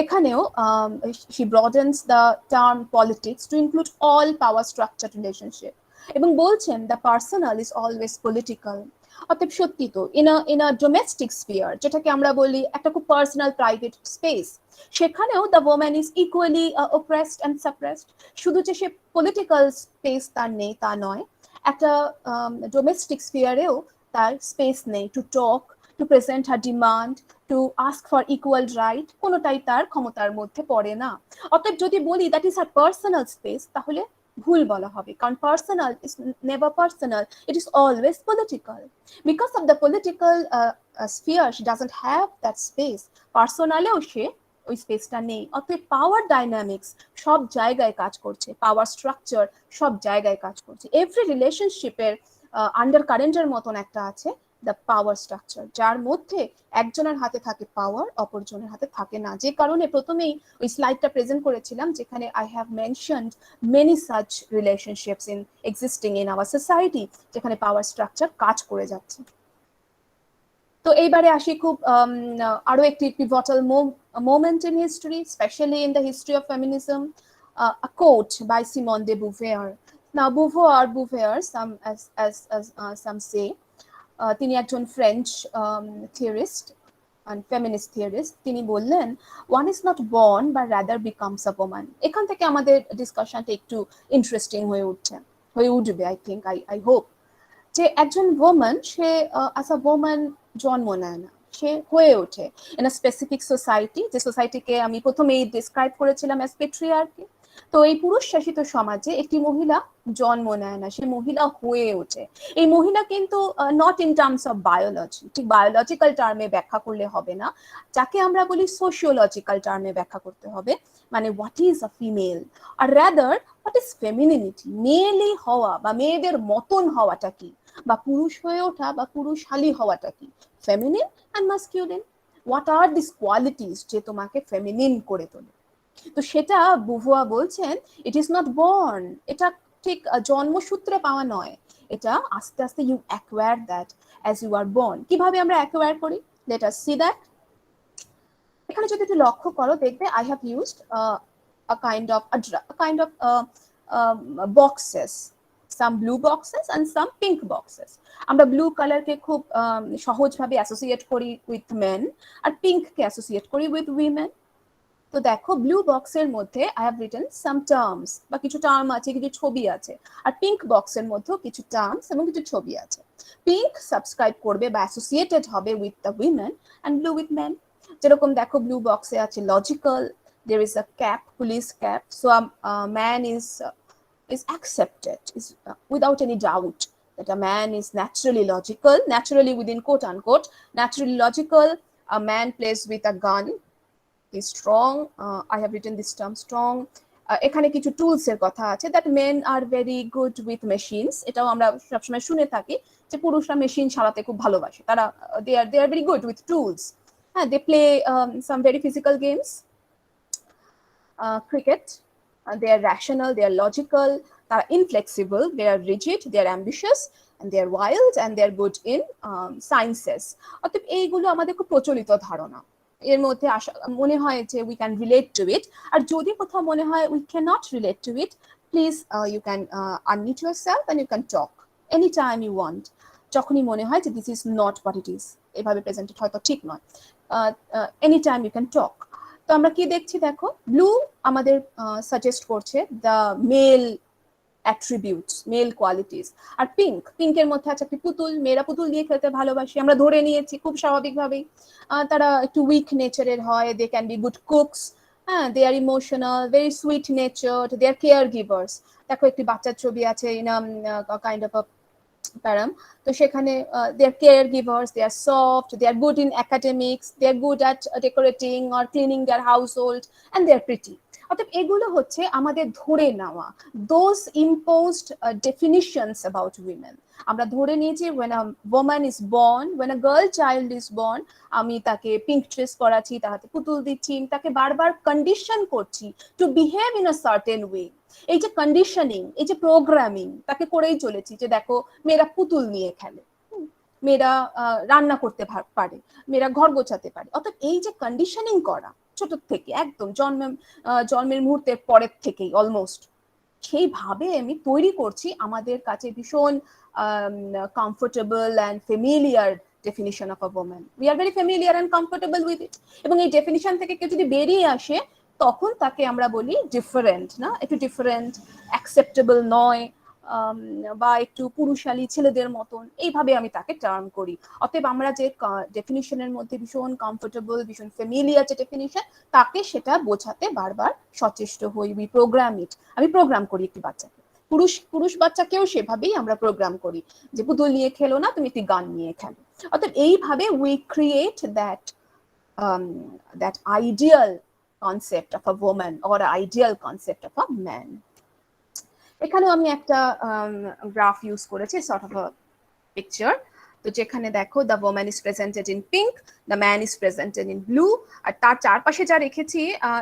এখানেও she broadens the term politics to include all power structure relationship, এবং বলছেন the personal is always political। অতএব সত্যি তো ইন আ ডোমেস্টিক স্ফিয়ার, যেটাকে আমরা বলি একটা খুব পার্সোনাল প্রাইভেট স্পেস, সেখানেও the woman is equally oppressed and suppressed. শুধু যে সে পলিটিক্যাল স্পেস তার নেই তা নয়, একটা ডোমেস্টিক স্ফিয়ারেও তার স্পেস নেই to talk, to present her demand, to ask for equal right, কোনোটাই তার ক্ষমতার মধ্যে পড়ে না। অতএব যদি বলি that is her personal space, তাহলে ভুল বলা হবে, কারণ personal is never personal, it is always political. Because of the political sphere she doesn't have that space, পার্সোনালেও সে ওই স্পেসটা নেই। অতএব পাওয়ার ডাইনামিক্স সব জায়গায় কাজ করছে, পাওয়ার স্ট্রাকচার সব জায়গায় কাজ করছে। এভরি রিলেশনশিপের আন্ডার কারেন্টের মতন একটা আছে দ্য পাওয়ার স্ট্রাকচার, যার মধ্যে একজনের হাতে থাকে পাওয়ার, অপরজনের হাতে থাকে না। যে কারণে প্রথমেই ওই স্লাইডটা প্রেজেন্ট করেছিলাম, যেখানে I have mentioned many such relationships in existing in our society, যেখানে পাওয়ার স্ট্রাকচার কাজ করে যাচ্ছে। তো এইবারে আসি খুব আরো একটি পিভটাল moment in history, especially in the history of feminism, a quote by Simone de Beauvoir. Now Beauvoir, some say, তিনি একজন French theorist and feminist theorist, তিনি বললেন one is not born but rather becomes a woman। এখান থেকে আমাদের ডিসকাশনটা একটু interesting হয়ে উঠবে, I hope, যে একজন woman say as a woman জন্ম নেয় না, সে হয়ে ওঠে ইন আ স্পেসিফিক সোসাইটি, যে সোসাইটিকে আমি প্রথমেই ডিসক্রাইব করেছিলাম অ্যাজ পেট্রিয়ার্কি। তো এই পুরুষ শাসিত সমাজে একটি মহিলা জন্ম নেয় না, সে মহিলা হয়ে ওঠে। এই মহিলা কিন্তু not in terms of biology, ঠিক বায়োলজিক্যাল টার্মে ব্যাখ্যা করলে হবে না, যাকে আমরা বলি সোশিওলজিক্যাল টার্মে ব্যাখ্যা করতে হবে। মানে হোয়াট ইজ আ ফিমেল, আর রাদার হোয়াট ইজ ফেমিনিনিটি, মেয়েলি হওয়া বা মেয়েদের মতন হওয়াটা কি, বা পুরুষ হয়ে ওঠা বা পুরুষালী হওয়াটা কি, feminine and masculine, what are this qualities যে তোমাকে ফেমিনিন করে তোলে। তো সেটা বুভুয়া বলছেন ইট ইজ নট বর্ন, এটা ঠিক জন্মসূত্রে পাওয়া নয়, এটা আস্তে আস্তে you acquire that as you are born. কিভাবে আমরা অ্যাকোয়ার করি? Let us see that. এখানে যদি একটু লক্ষ্য করো দেখবে I have used a kind of boxes, some blue boxes and some pink boxes. আমরা ব্লু কালারকে খুব সহজভাবে অ্যাসোসিয়েট করি উইথ মেন আর পিঙ্ক কে অ্যাসোসিয়েট করি উইথ উইমেন। তো দেখো ব্লু বক্সের মধ্যে I have written some terms বা কিছু টার্ম আছে, কিছু ছবি আছে, আর পিঙ্ক বক্সের মধ্যেও কিছু টার্মস এবং কিছু ছবি আছে। পিঙ্ক সাবস্ক্রাইব করবে বা অ্যাসোসিয়েটেড হবে with the women and blue with main. যেরকম দেখো ব্লু বক্সে আছে logical, there is a cap, police cap, so a man is accepted, is without any doubt that a man is naturally logical, naturally within quote unquote, naturally logical. A man plays with a gun, is strong. I have written this term strong. এখানে কিছু tools এর কথা আছে, that men are very good with machines. এটাও আমরা সবসময় শুনে থাকি যে পুরুষরা মেশিন চালাতে খুব ভালোবাসে, তারা they are very good with tools. They play some very physical games, cricket. They are rational, they are logical, they are inflexible, they are rigid, they are ambitious, and they are wild, and they are good in sciences. অতএব এইগুলো আমাদের খুব প্রচলিত ধারণা, এর মধ্যে মনে হয় যে we can relate to it. আর যদি কোথাও মনে হয় we cannot relate to it, please you can unmute yourself and you can talk anytime you want. যখনই মনে হয় যে this is not what it is, এভাবে প্রেজেন্টেড হয়তো ঠিক নয়, anytime you can talk. তো আমরা কি দেখছি দেখো, ব্লু আমাদের সাজেস্ট করছে the male attributes, male qualities. আর পিঙ্কের মধ্যে আছে একটি পুতুল, মেয়েরা পুতুল দিয়ে খেলতে ভালোবাসে, আমরা ধরে নিয়েছি খুব স্বাভাবিকভাবেই। তারা একটু উইক নেচারের হয়, they can be good cooks, হ্যাঁ, they are emotional, very sweet natured, they are care givers. দেখো একটি বাচ্চার ছবি আছে ইন কাইন্ড অফ param, তো সেখানে they are caregivers, they are soft, they are good in academics, they are good at decorating or cleaning their household, and they are pretty. অর্থাৎ এগুলো হচ্ছে আমাদের ধরে নেওয়া those imposed definitions about women. আমরা ধরে নিয়েছি when a woman is born, when a girl child is born, আমি তাকে পিঙ্ক ড্রেস পরাচ্ছি, তার হাতে পুতুল দিচ্ছি, তাকে বারবার কন্ডিশন করছি two behave in a certain way. এই যে কন্ডিশনিং, এই যে প্রোগ্রামিং তাকে করেই চলেছি যে দেখো মেয়েরা পুতুল নিয়ে খেলে, মেয়েরা রান্না করতে পারে, মেয়েরা ঘর গোছাতে পারে। অর্থাৎ এই যে কন্ডিশনিং করা ছোট থেকে একদম জন্মের মুহূর্তের পরের থেকেই অলমোস্ট, সেইভাবে আমি তৈরি করছি আমাদের কাছে ভীষণ comfortable and familiar definition of a woman. We are very familiar and comfortable with it. এবং এই ডেফিনিশন থেকে কেউ যদি বেরিয়ে আসে তখন তাকে আমরা বলি ডিফারেন্ট, না একটু ডিফারেন্ট, অ্যাকসেপ্টেবল নয়, বা একটু পুরুষালী ছেলেদের মতন, এইভাবে আমি তাকে টার্ম করি। অতএব আমরা যে ডেফিনিশনের মধ্যে ভীষণ কমফোর্টেবল, ভীষণ ফ্যামিলিয়ার যে ডেফিনিশন, তাকে সেটা বোঝাতে বারবার সচেষ্ট হই। উই প্রোগ্রাম ইট, আমি প্রোগ্রাম করি একটি বাচ্চাকে, পুরুষ বাচ্চাকেও সেভাবেই আমরা প্রোগ্রাম করি যে পুতুল নিয়ে খেলো না, তুমি একটি গান নিয়ে খেলো। অর্থাৎ এইভাবে we create that ideal concept of a woman or an ideal concept of a man. এখানেও আমি একটা গ্রাফ ইউজ করেছি, sort of a picture. তো যেখানে দেখো the woman is presented in pink, the man is presented in blue, আর তার চারপাশে যা রেখেছি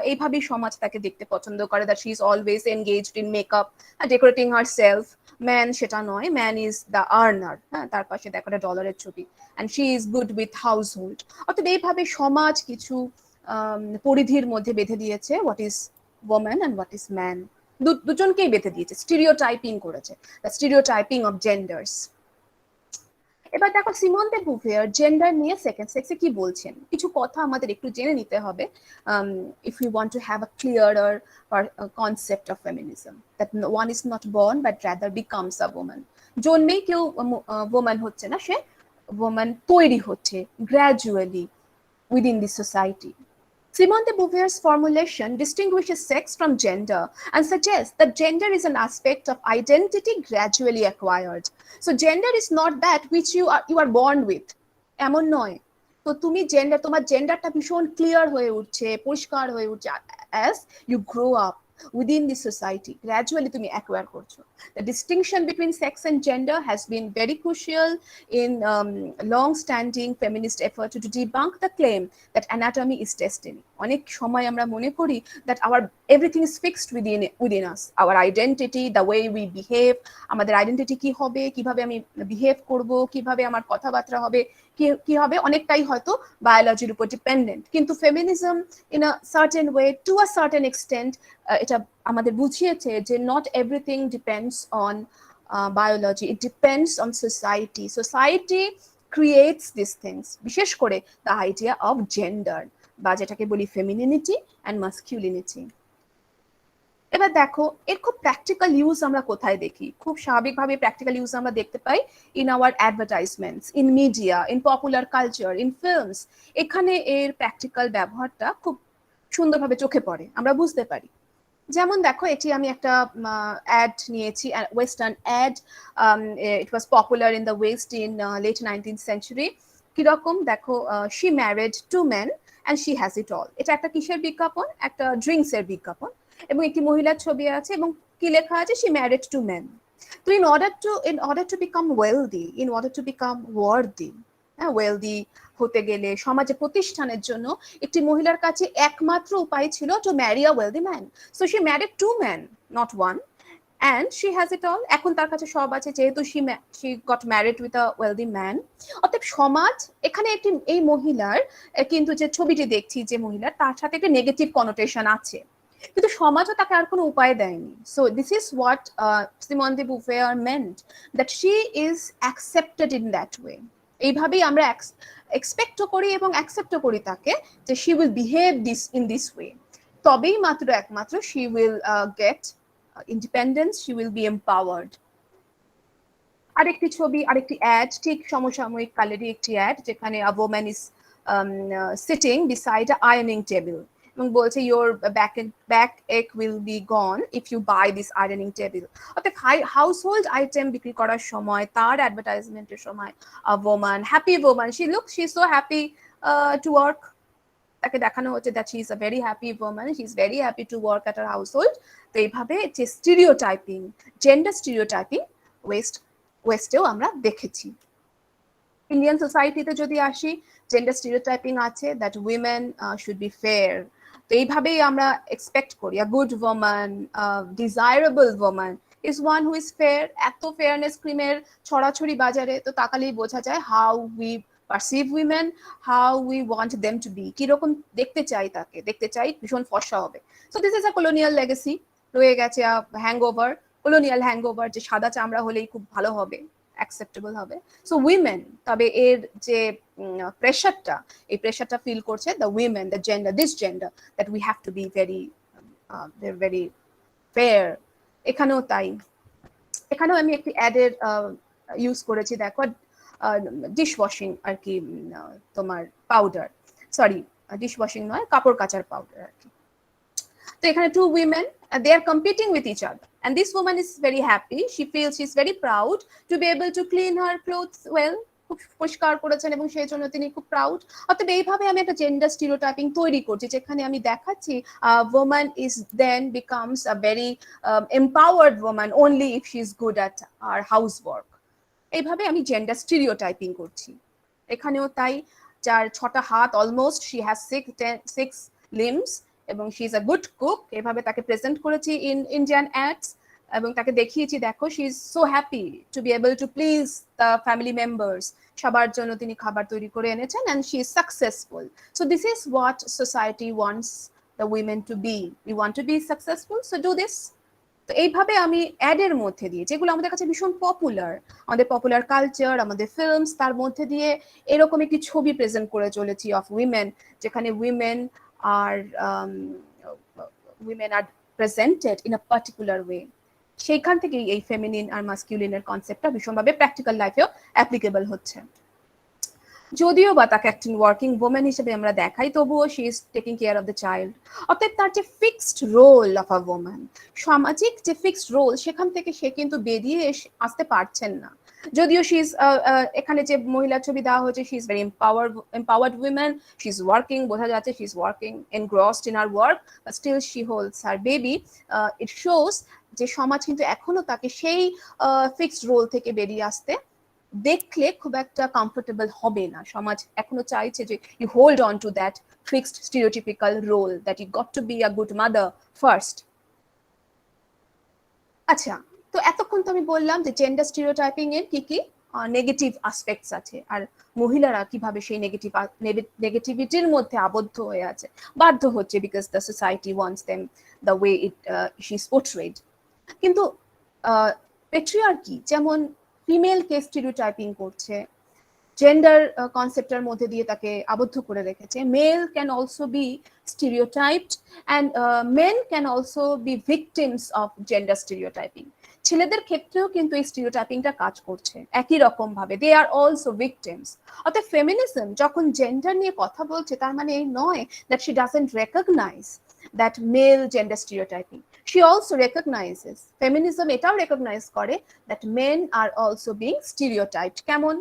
এইভাবেই সমাজ তাকে দেখতে পছন্দ করে, that she is always engaged in makeup, decorating herself. Man সেটা নয়, ম্যান ইজ দ্য আর্নার, হ্যাঁ, তার পাশে দেখো একটা ডলারের ছবি, and she is good with household. অর্থাৎ এইভাবে সমাজ কিছু পরিধির মধ্যে বেঁধে দিয়েছে what is woman and what is man, দুজনকেই বেঁধে দিয়েছে, স্টিরিওটাইপিং করেছে, দ্য স্টিরিওটাইপিং অফ জেন্ডার্স। এবার দেখো সিমন দে বুভিয়ার জেন্ডার নিয়ে সেকেন্ড সেক্সে কি বলছেন, কিছু কথা আমাদের একটু জেনে নিতে হবে if we want to have a clearer concept of feminism, that one is not born but rather becomes a woman. জন্মেই কেউ woman হচ্ছে না, সে woman তৈরি হচ্ছে gradually within the society. Simone de Beauvoir's formulation distinguishes sex from gender and suggests that gender is an aspect of identity gradually acquired. So gender is not that which you are born with. এমন নয়। তো তুমি gender, তোমার জেন্ডারটা ভীষণ clear হয়ে উঠছে, পরিষ্কার হয়ে উঠছে as you grow up within the society. Gradually তুমি acquire করছো। The distinction between sex and gender has been very crucial in long-standing feminist effort to debunk the claim that anatomy is destiny. অনেক সময় আমরা মনে করি that our everything is fixed within us, our identity, the way we behave, আমাদের identity কি হবে, কিভাবে আমি বিহেভ করব, কিভাবে আমার কথাবার্তা হবে, কি হবে, অনেকটাই হয়তো বায়োলজির উপর ডিপেন্ডেন্ট। কিন্তু feminism in a certain way, to a certain extent, এটা আমাদের বুঝিয়েছে যে not everything depends on biology, it depends on society. Society creates these things, বিশেষ করে the idea of gender, বা যেটাকে বলি femininity and masculinity। এবার দেখো এর খুব প্র্যাকটিক্যাল ইউজ আমরা কোথায় দেখি, খুব স্বাভাবিকভাবে প্র্যাকটিক্যাল ইউজ আমরা দেখতে পাই in our advertisements, in media, in popular culture, in films. এখানে এর প্র্যাকটিক্যাল ব্যবহারটা খুব সুন্দরভাবে চোখে পড়ে, আমরা বুঝতে পারি। যেমন দেখো এটি আমি একটা অ্যাড নিয়েছি, western ad, it was popular in the west in late 19th century। কিরকম দেখো, she married 2 men and she has it all। এটা একটা কিসের বিজ্ঞাপন, একটা ড্রিঙ্কস এর বিজ্ঞাপন, এবং একটি মহিলার ছবি আছে এবং কি লেখা আছে, she married 2 men। তো in order to become wealthy, in order to become worthy, wealthy হতে গেলে সমাজে প্রতিষ্ঠানের জন্য একটি মহিলার কাছে একমাত্র উপায় ছিল to marry a wealthy man. So she married 2 men, not 1, and she has it all। এখন তার কাছে সব আছে, যেহেতু she got married with a wealthy man। অতএব সমাজ এখানে একটি, এই মহিলার কিন্তু যে ছবিটি দেখছি যে মহিলার, তার সাথে একটা নেগেটিভ কনোটেশন আছে, কিন্তু সমাজও তাকে আর কোনো উপায় দেয়নি। So this is what Simone de Beauvoir meant, that she is accepted in that way. এইভাবেই আমরা এক্সপেক্টও করি এবং অ্যাকসেপ্টও করি তাকে, যে she will behave in this way, তবেই মাত্র একমাত্র she will get independence, she will be empowered. আরেকটি ছবি, আরেকটি অ্যাড, ঠিক সমসাময়িক কালেরই একটি অ্যাড, যেখানে a woman is sitting beside a ironing table এবং বলছে your back ache will be gone if you buy this ironing table। অর্থাৎ হাউসহোল্ড আইটেম বিক্রি করার সময়, তার অ্যাডভার্টাইজমেন্টের সময়, a woman, happy woman, she's so happy to work, তাকে দেখানো হচ্ছে that she is a very happy woman, she is very happy to work at her household। তো এইভাবে যে স্টিরিওটাইপিং, জেন্ডার স্টিরিওটাইপিং ওয়েস্টেও আমরা দেখেছি। ইন্ডিয়ান সোসাইটিতে যদি আসি, জেন্ডার স্টিরিওটাইপিং আছে that women should be fair. তো এইভাবেই আমরা এক্সপেক্ট করি a good woman, desirable woman is one who is fair. এত ফেয়ারনেস ক্রিমের ছড়াছড়ি বাজারে, তো তাকালেই বোঝা যায় how we perceive women, how we want them to be, কিরকম দেখতে চাই তাকে, দেখতে চাই ভীষণ ফর্সা হবে। So this is a colonial legacy, রয়ে গেছে হ্যাংওভার, কলোনিয়াল হ্যাংওভার, যে সাদা চামড়া হলেই খুব ভালো হবে, অ্যাকসেপ্টেবল হবে। সো উইমেন, তবে এর যে প্রেশারটা, এই প্রেশারটা ফিল করছে the women, the gender, this gender, that we have to be very fair. এখানেও তাই, এখানেও আমি একটি অ্যাডের ইউজ করেছি, দেখো ডিশ ওয়াশিং আর কি, তোমার পাউডার, সরি ডিশ ওয়াশিং নয়, কাপড় কাচার পাউডার আর কি। তো এখানে 2 women, they are competing with each other, and this woman is very happy, she feels she's very proud to be able to clean her clothes well, খুব পরিষ্কার করেছেন এবং সেই জন্য তিনি খুব প্রাউড। অতএব এইভাবে আমি একটা জেন্ডার স্টিরিওটাইপিং তৈরি করছি, যেখানে আমি দেখাচ্ছি woman is then becomes a very empowered woman only if she is good at her housework। এইভাবে আমি জেন্ডার স্টিরিওটাইপিং করছি। এখানেও তাই, যার 6টা হাত অলমোস্ট, she has 6 limbs, এবং she is a good cook, এভাবে তাকে প্রেজেন্ট করেছি ইন ইন্ডিয়ান অ্যাডস, এবং তাকে দেখিয়েছি দেখো she is so happy to be able to please the family members, সবার জন্য তিনি খাবার তৈরি করে এনেছেন, and she is successful. So this is what society wants the women to be, we want to be successful, so do this. তো এইভাবে আমি অ্যাডের মধ্যে দিয়ে, যেগুলো আমাদের কাছে ভীষণ পপুলার, আমাদের পপুলার কালচার, আমাদের ফিল্মস, তার মধ্যে দিয়ে এরকম একটি ছবি প্রেজেন্ট করে চলেছি অফ উইমেন, যেখানে women are presented in a particular way। সেইখান থেকে এই ফেমিনিন আর মাস্কুলিনের কনসেপ্টটা ভীষণভাবে প্র্যাকটিক্যাল লাইফেও অ্যাপ্লিকেবল হচ্ছে। যদিও বা তাকে একজন ওয়ার্কিং ওম্যান হিসেবে আমরা দেখাই, তবুও she is taking care of the child. অর্থাৎ তার যে fixed role of a woman, সামাজিক যে ফিক্সড রোল, সেখান থেকে সে কিন্তু বেরিয়ে আসতে পারছেন না। যদিও শি ইজ, এখানে যে মহিলার ছবি দেওয়া হয়েছে, she is very empowered women, she is working, বোঝা যাচ্ছে she is working, engrossed in her work, but still she holds her baby। It shows যে সমাজ কিন্তু এখনো তাকে সেই ফিক্সড রোল থেকে বেরিয়ে আসতে দেখলে খুব একটা কমফোর্টেবল হবে না। সমাজ এখনো চাইছে যে you hold on to that fixed stereotypical role that you got to be a good mother first. আচ্ছা, তো এতক্ষণ তো আমি বললাম যে জেন্ডার স্টিরিওটাইপিং এর কি কি নেগেটিভ অ্যাসপেক্টস আছে, আর মহিলারা কিভাবে সেই নেগেটিভিটির মধ্যে আবদ্ধ হয়ে আছে, বাধ্য হচ্ছে, because the society wants them the way it she is পোর্ট্রেড। কিন্তু পেট্রিয়ার্কি যেমন ফিমেলকে স্টিরিওটাইপিং করছে, জেন্ডার কনসেপ্টের মধ্যে দিয়ে তাকে আবদ্ধ করে রেখেছে, male can also be stereotyped and men can also be victims of gender stereotyping. ছেলেদের ক্ষেত্রেও কিন্তু এই স্টিরিওটাইপিংটা কাজ করছে একই রকম ভাবে, দে আর অলসো ভিকটিমস। অর্থাৎ ফেমিনিজম যখন জেন্ডার নিয়ে কথা বলছে তার মানে এই নয় that she doesn't recognize that male gender stereotyping. She also recognizes, feminism এটাও recognize করে that men are also being stereotyped. কেমন?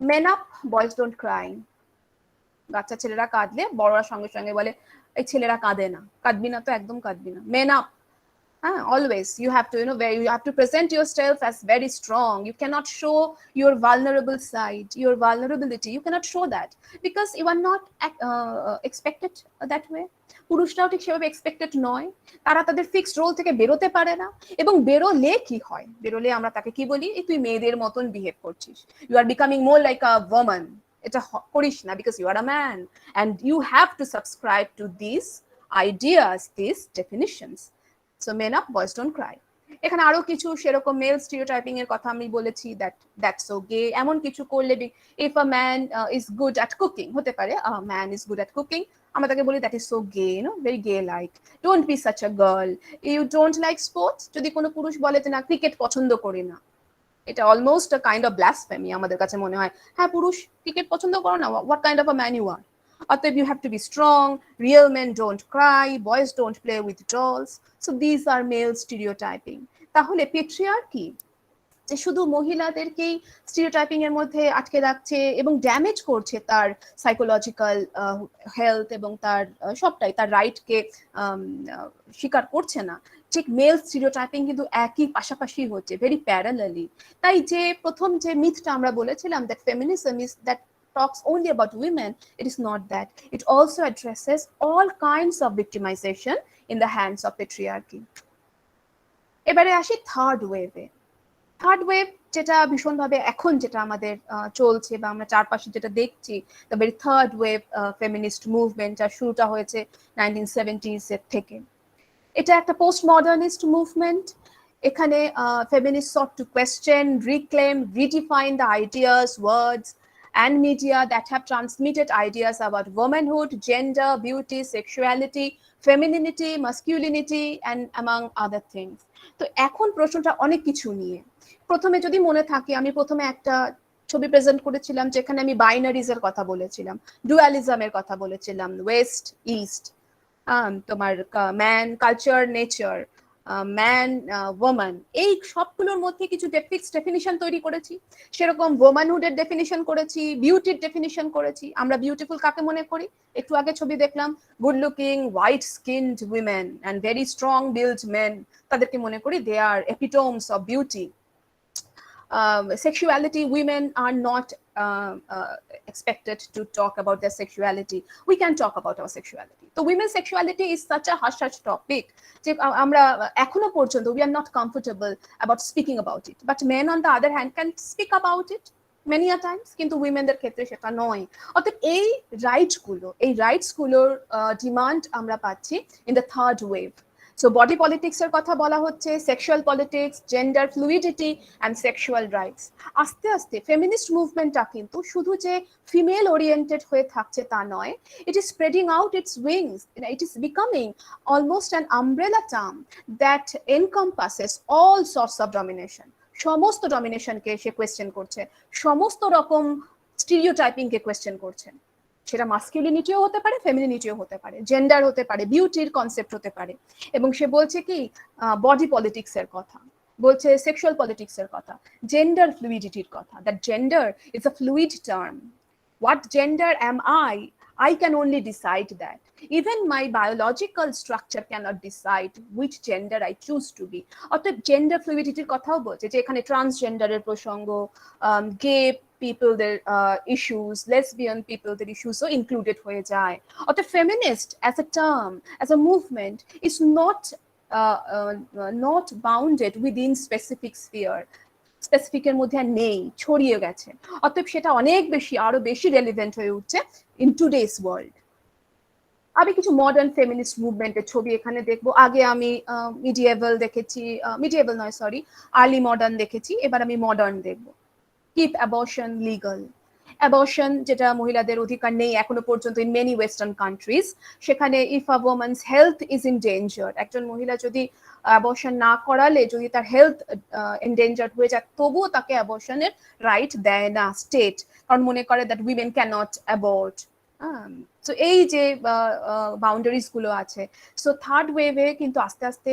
Men up, boys don't cry. বাচ্চা ছেলেরা কাঁদলে বড়রা সঙ্গে সঙ্গে বলে এই ছেলেরা কাঁদে না, কাঁদবি না তো একদম কাঁদবি না। Men up. Always you have to, you have to present yourself as very strong. You cannot show your vulnerable side, your vulnerability. You cannot show that because you are not expected that way. পুরুষরাও ঠিক সেভাবে expected নয়, তারা তাদের fixed role থেকে বেরোতে পারে না, এবং বেরোলে কি হয়, বেরোলে আমরা তাকে কি বলি, এই তুই মেয়েদের মতন বিহেভ করছিস, you are becoming more like a woman. এটা করিস না, because you are a man and you have to subscribe to this ideas, this definitions. So men up, boys don't cry. এখানে আরো কিছু সেরকম মেল স্টিরিওটাইপিং এর কথা আমি বলেছি, দ্যাটস সো গে। এমন কিছু করলে, if a man is good at cooking, হতে পারে a man is good at cooking, আমরা তাকে বলি that is so gay, very gay like, don't be such a girl, you don't like sports. যদি কোনো পুরুষ বলে যে না ক্রিকেট পছন্দ করি না, এটা almost a kind of blasphemy আমাদের কাছে মনে হয়। হ্যাঁ, পুরুষ ক্রিকেট পছন্দ করো না, what kind of a man you are? অতএব you have to be strong, real men don't cry, boys don't play with dolls. So these are male stereotyping. তাহলে পেট্রিয়ার্কি যে শুধু মহিলাদেরকেই স্টিরিওটাইপিং এর মধ্যে আটকে রাখছে এবং ড্যামেজ করছে তার সাইকোলজিক্যাল হেলথ এবং তার সবটাই, তার রাইটকে স্বীকার করছে না, ঠিক মেল স্টিরিওটাইপিং কিন্তু একই পাশাপাশি হচ্ছে, ভেরি প্যারালালি। তাই যে প্রথম যে মিথটা আমরা বলেছিলাম that feminism is that talks only about women, it is not that. It also addresses all kinds of victimization in the hands of patriarchy. এবারে আসি থার্ড ওয়েভে। থার্ড ওয়েভ যেটা ভীষণভাবে এখন যেটা আমাদের চলছে বা আমরা চারপাশে যেটা দেখছি, the very third wave feminist movement, যার শুরুটা হয়েছে 1970s এর থেকে। এটা একটা পোস্ট মডার্নিস্ট মুভমেন্ট। এখানে feminist sought to question, reclaim, redefine the ideas, words and media that have transmitted ideas about womanhood, gender, beauty, sexuality, femininity, masculinity, and among other things. তো এখন প্রশ্নটা অনেক কিছু নিয়ে। প্রথমে যদি মনে থাকে, আমি প্রথমে একটা ছবি প্রেজেন্ট করেছিলাম যেখানে আমি বাইনারিজ এর কথা বলেছিলাম, ডুয়ালিজমের কথা বলেছিলাম, ওয়েস্ট ইস্ট, তোমার man, culture, nature, man, woman, এই সবগুলোর মধ্যে কিছু ফিক্সড ডেফিনিশন তৈরি করেছি। সেরকম ওম্যানহুডের ডেফিনিশন করেছি, বিউটির ডেফিনিশন করেছি। আমরা বিউটিফুল কাকে মনে করি? একটু আগে ছবি দেখলাম, good looking, white skinned women and very strong build men, তাদেরকে মনে করি they are epitomes of beauty. Sexuality, women are not expected to talk about their sexuality. We can talk about our sexuality. So women's sexuality is such a hush topic যে আমরা এখনো পর্যন্ত we are not comfortable about speaking about it, but men on the other hand can speak about it many a times, কিন্তু উইমেনদের ক্ষেত্রে সেটা নয়। অর্থাৎ এই রাইটসগুলোর ডিমান্ড আমরা পাচ্ছি in the third wave. So body politics এর কথা বলা হচ্ছে, sexual politics, gender fluidity and sexual rights. আস্তে আস্তে ফেমিনিস্ট মুভমেন্টটা কিন্তু শুধু যে ফিমেল ওরিয়েন্টেড হয়ে থাকছে তা নয়, it is spreading out it's wings, it is becoming almost an umbrella term that encompasses all sorts of domination. সমস্ত ডমিনেশনকে সে কোয়েশ্চেন করছে, সমস্ত রকম স্টিরিওটাইপিংকে কোয়েশ্চেন করছে। সেটা মাস্কুলিনিটিও হতে পারে, ফেমিনিটিও হতে পারে, জেন্ডার হতে পারে, বিউটির কনসেপ্ট হতে পারে। এবং সে বলছে কি বডি পলিটিক্স এর কথা, বলছে সেক্সুয়াল পলিটিক্স এর কথা, জেন্ডার ফ্লুইডিটির কথা, that gender is a fluid term. What gender am I I can only decide that. Even my biological structure cannot decide which gender I choose to be. অর্থাৎ gender ফ্লুইডিটির কথাও বলছে যে এখানে ট্রান্সজেন্ডারের প্রসঙ্গ, গে পিপলদের issues, lesbian পিপলদের ইস্যুসও included হয়ে যায়। অর্থাৎ feminist as a term, as a movement is not bounded within specific sphere, স্পেসিফিকের মধ্যে আর নেই, ছড়িয়ে গেছে। অতএব সেটা অনেক বেশি, আরো বেশি রেলিভেন্ট হয়ে উঠছে ইন টুডেস ওয়ার্ল্ড। আমি কিছু মডার্ন ফেমিনিস্ট মুভমেন্টের ছবি এখানে দেখবো। আগে আমি মিডিয়েভাল দেখেছি, মিডিয়েভাল নয় সরি, আর্লি মডার্ন দেখেছি, এবার আমি মডার্ন দেখবো। Keep abortion legal. অ্যাবর্শন যেটা মহিলাদের অধিকার নেই এখনো পর্যন্ত ইন মেনি ওয়েস্টার্ন কান্ট্রিজ, সেখানে if a woman's health is in danger, একজন মহিলা যদি অ্যাবর্শন না করালে যদি তার হেলথ এন্ডেঞ্জার্ড হয়ে যায় তবুও তাকে অ্যাবর্শনের রাইট দেয় না স্টেট, কারণ মনে করে that women cannot abort. So এই যে বাউন্ডারিজ গুলো আছে, সো থার্ড ওয়েভে কিন্তু আস্তে আস্তে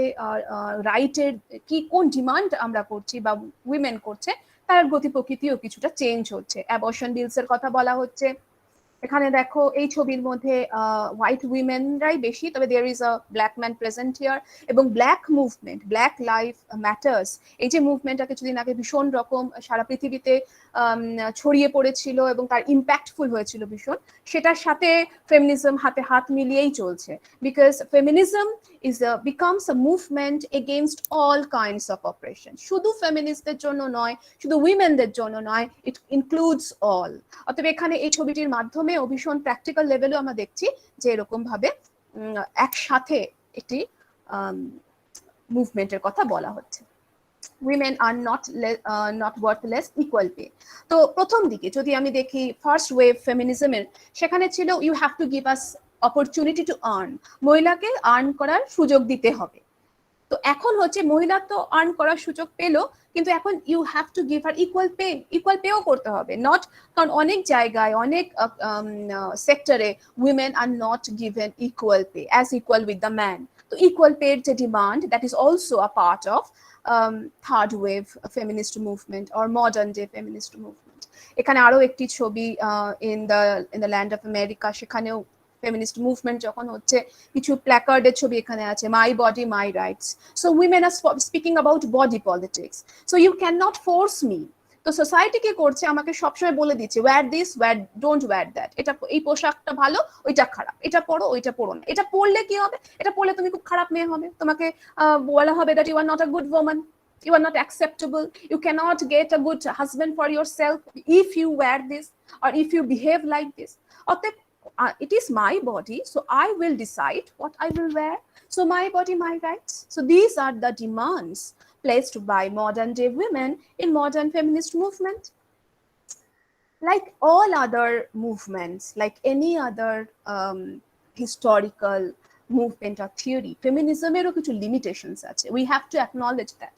রাইটের কি কোন ডিমান্ড আমরা করছি বা উইমেন করছে তার গতি প্রকৃতিও কিছুটা চেঞ্জ হচ্ছে। অ্যাবর্শন বিলস এর কথা বলা হচ্ছে, এখানে দেখো এই ছবির মধ্যে হোয়াইট উইমেনরাই বেশি, তবে there is a black man present here. এবং black movement, black life matters, এই যে মুভমেন্টটা কিছুদিন আগে ভীষণ রকম সারা পৃথিবীতে ছড়িয়ে পড়েছিল এবং তার ইম্প্যাক্টফুল হয়েছিল ভীষণ, সেটার সাথে ফেমিনিজম হাতে হাত মিলিয়েই চলছে। Because feminism is becomes a movement against all kinds of oppression. শুধু ফেমিনিস্টদের জন্য নয়, শুধু উইমেনদের জন্য নয়, it includes all. অতএব এখানে এই ছবিটির মাধ্যমে ভীষণ প্র্যাকটিক্যাল লেভেলেও আমরা দেখছি যে এরকম ভাবে একসাথে একটি মুভমেন্টের কথা বলা হচ্ছে। women are not worthless, equal pay. তো প্রথম দিকে যদি আমি দেখি ফার্স্ট ওয়েভ ফেমিনিজমের, সেখানে ছিল you have to give us opportunity to earn, মহিলাকে আর্ন করার সুযোগ দিতে হবে। তো এখন হচ্ছে মহিলা তো আর্ন করার সুযোগ পেলো, কিন্তু এখন you have to give her equal পেও করতে হবে। নট, কারণ অনেক জায়গায় অনেক সেক্টরে women are not given equal pay as equal with the man. তো ইকুয়াল পের যে demand, that is also a part of third wave feminist movement or modern day feminist movement. এখানে আরো একটি ছবি in the land of America, সেখানেও feminist movement যখন হচ্ছে, কিছু প্ল্যাকার্ডের ছবি এখানে আছে, my body my rights. So women are speaking about body politics. So you can not force me. তো সোসাইটি কি করছে, আমাকে সবসময় বলে দিচ্ছে wear this, wear don't wear that, এটা এই পোশাকটা ভালো, ওইটা খারাপ, এটা পরো ওইটা পরো না, এটা পরলে কি হবে, এটা পরলে তুমি খুব খারাপ মেয়ে হবে, তোমাকে বলা হবে that you are not a good woman, you are not acceptable, you cannot get a good husband for yourself if you wear this or if you behave like this. It is my body, so I will decide what I will wear. So my body, my rights. So these are the demands placed by modern day women in modern feminist movement. Like all other movements, like any other historical movement or theory, feminism এরও কিছু limitations আছে. We have to acknowledge that.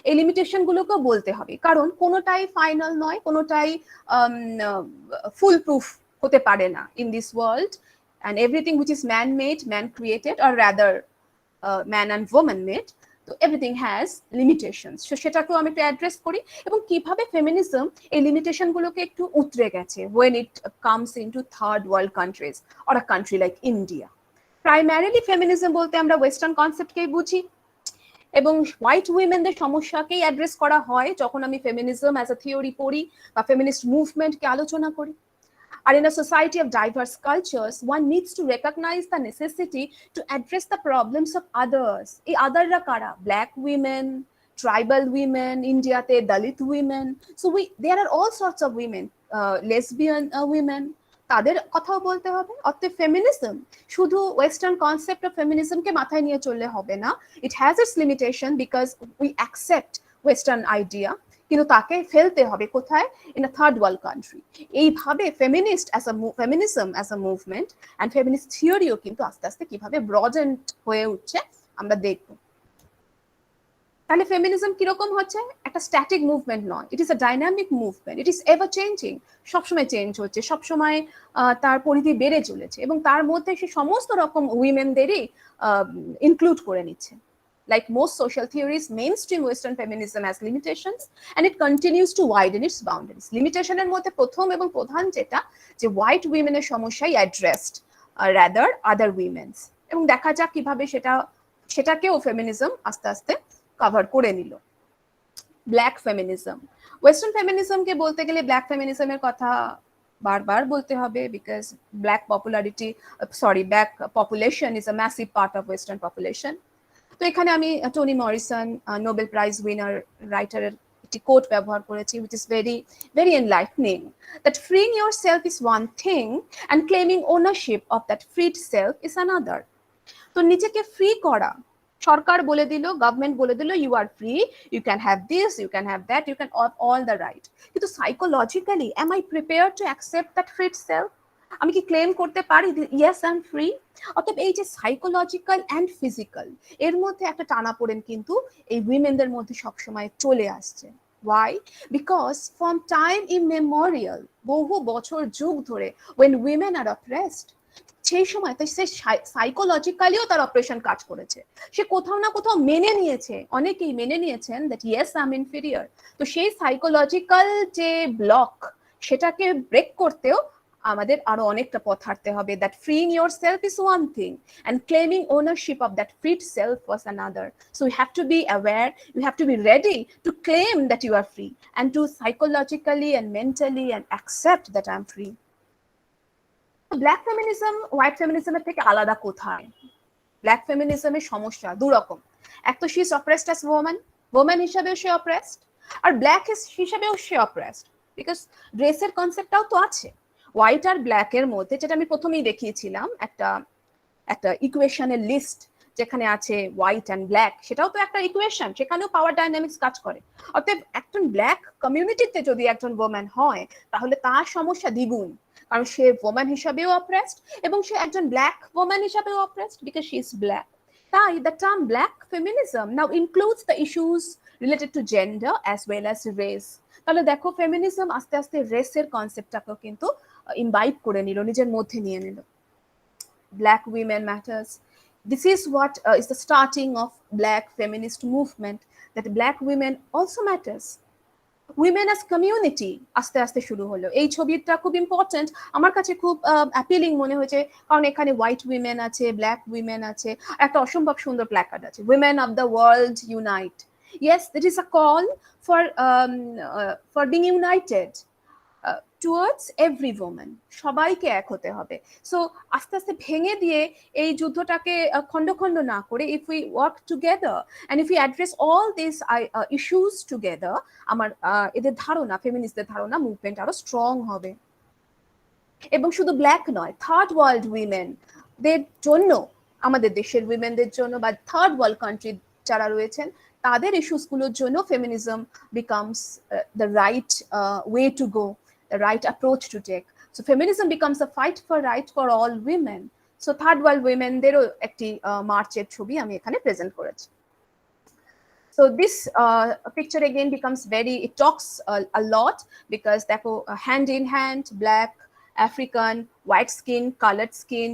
এই limitation গুলোকেও বলতে হবে, কারণ কোনোটাই final নয়, কোনোটাই ফুল প্রুফ হতে পারে না in this world. And everything which is man made, man created, or rather man and woman made, তো এভরিথিং হ্যাজ লিমিটেশনস। সো সেটাকেও আমি একটু অ্যাড্রেস করি এবং কিভাবে ফেমিনিজম এই লিমিটেশন গুলোকে একটু উতরে গেছে when it comes into third world countries or a country like India. Primarily feminism বলতে আমরা ওয়েস্টার্ন কনসেপ্টকেই বুঝি এবং হোয়াইট উইমেনদের সমস্যাকেই অ্যাড্রেস করা হয় যখন আমি ফেমিনিজম অ্যাজ আ থিওরি পড়ি বা ফেমিনিস্ট মুভমেন্টকে আলোচনা করি। আর in a society of diverse cultures, one needs to recognize the necessity to address the problems of others. এই আদাররা কারা? ব্ল্যাক উইমেন, ট্রাইবাল উইমেন, ইন্ডিয়াতে Dalit women. So there are all sorts of women, lesbian women, তাদের কথাও বলতে হবে। অতএব feminism শুধু western concept of ফেমিনিজমকে মাথায় নিয়ে চললে হবে না। It has its limitation because we accept western idea, কিন্তু তাকে ফেলতে হবে কোথায়? In a third world country. এইভাবে feminism as a movement and feminist থিওরিও কিন্তু আস্তে আস্তে কিভাবে ব্রডেন্ড হয়ে উঠছে আমরা দেখব। তাহলে ফেমিনিজম কিরকম হচ্ছে? একটা স্ট্যাটিক মুভমেন্ট নয়, it is a dynamic movement, it is ever changing, সবসময় চেঞ্জ হচ্ছে, সবসময় তার পরিধি বেড়ে চলেছে এবং তার মধ্যে সে সমস্ত রকম উইমেনদেরই ইনক্লুড করে নিচ্ছে। Like most social theories, mainstream Western feminism has limitations and it continues to widen its boundaries. Limitation এর মধ্যে প্রথম এবং প্রধান যেটা যে white women এর সমস্যাই addressed rather other women's, এবং দেখা যাক কিভাবে সেটাকেও ফেমিনিজম আস্তে আস্তে কভার করে নিল। ব্ল্যাক ফেমিনিজম, ওয়েস্টার্ন ফেমিনিজমকে বলতে গেলে ব্ল্যাক ফেমিনিজমের কথা বারবার বলতে হবে, because black population is a massive part of western population. তো এখানে আমি Toni Morrison Nobel prize winner রাইটারের একটি কোট ব্যবহার করেছি, which is very very enlightening, that freeing yourself is one thing and claiming ownership of that freed self is another. তো নিজেকে free করা, সরকার বলে দিল, গভর্নমেন্ট বলে দিল you are free, you can have this, you can have that, you can all the right, কিন্তু psychologically am I prepare to accept that freed self? আমি কি ক্লেম করতে পারি ইয়েস আই এম ফ্রি? অতএব এই যে সাইকোলজিক্যাল অ্যান্ড ফিজিক্যাল, এর মধ্যে একটা টানাপোড়েন কিন্তু এই উইমেনদের মধ্যে সবসময় চলে আসছে। Why? Because from time immemorial, বহু বছর যুগ ধরে, when women are oppressed, সেই সময় তো সে সাইকোলজিক্যালিও তার অপারেশন কাজ করেছে, সে কোথাও না কোথাও মেনে নিয়েছে, অনেকেই মেনে নিয়েছেন that yes I am inferior. তো সেই সাইকোলজিক্যাল যে ব্লক, সেটাকে ব্রেক করতেও আমাদের আরো অনেকটা পথ হাঁটতে হবে। That freeing yourself is one thing and claiming ownership of that freed self was another. So you have to be aware, you have to be ready to claim that you are free and to psychologically and mentally and accept that I am free. Black feminism white ফেমিনিজমের থেকে আলাদা কোথায়? Black ফেমিনিজমের সমস্যা দু রকম, এক তো she is oppressed as woman হিসাবেও সে অপ্রেসড, আর ব্ল্যাক হিসাবেও সে অপ্রেসড, বিকজ রেসের কনসেপ্টটাও তো আছে। হোয়াইট আর ব্ল্যাক এর মধ্যে, যেটা আমি প্রথমেই দেখিয়েছিলাম, একটা ইকুয়েশনের লিস্ট যেখানে আছে হোয়াইট অ্যান্ড ব্ল্যাক, সেটাও তো একটা ইকুয়েশন, সেখানেও পাওয়ার ডাইনামিক্স কাজ করে। অতএব একজন ব্ল্যাক কমিউনিটিতে যদি একজন ওম্যান হয়, তাহলে তার সমস্যা দ্বিগুণ, কারণ সে ওম্যান হিসাবেও অপ্রেসড এবং সে একজন ব্ল্যাক ওম্যান হিসাবেও oppressed, because she is black. তাই the term black feminism now includes the issues related to gender as well as race. তাহলে দেখো ফেমিনিজম আস্তে আস্তে রেসের কনসেপ্টটাকেও কিন্তু ইমবাইব করে নিল, নিজের মধ্যে নিয়ে নিল। Black women matters. This is what is the starting of Black feminist movement, that Black women also matters. Women as community আস্তে আস্তে শুরু হলো। এই ছবিটা খুব ইম্পর্টেন্ট, আমার কাছে খুব অ্যাপিলিং মনে হয়েছে, কারণ এখানে হোয়াইট উইমেন আছে, ব্ল্যাক উইমেন আছে, একটা অসম্ভব সুন্দর প্ল্যাকার্ড আছে, women of the world unite. Yes, there is a call for being united towards every woman, সবাইকে এক হতে হবে। সো আস্তে আস্তে ভেঙে দিয়ে এই যুদ্ধটাকে খণ্ড খণ্ড না করে, if we work together and if we address all these issues together, আমার এদের ধারণা, ফেমিনিস্টদের ধারণা, মুভমেন্ট আরো স্ট্রং হবে। এবং শুধু ব্ল্যাক নয়, থার্ড ওয়ার্ল্ড উইমেনদের জন্য, আমাদের দেশের উইমেনদের জন্য বা থার্ড ওয়ার্ল্ড কান্ট্রি যারা রয়েছেন, তাদের ইস্যুসগুলোর জন্য feminism becomes the right way to go, the right approach to take. So feminism becomes a fight for right for all women. So third world women দেরও একটি মার্চের ছবি আমি এখানে প্রেজেন্ট করেছি। So this picture again becomes it talks a lot, because দেখো hand in hand, black, African, white skin, colored skin,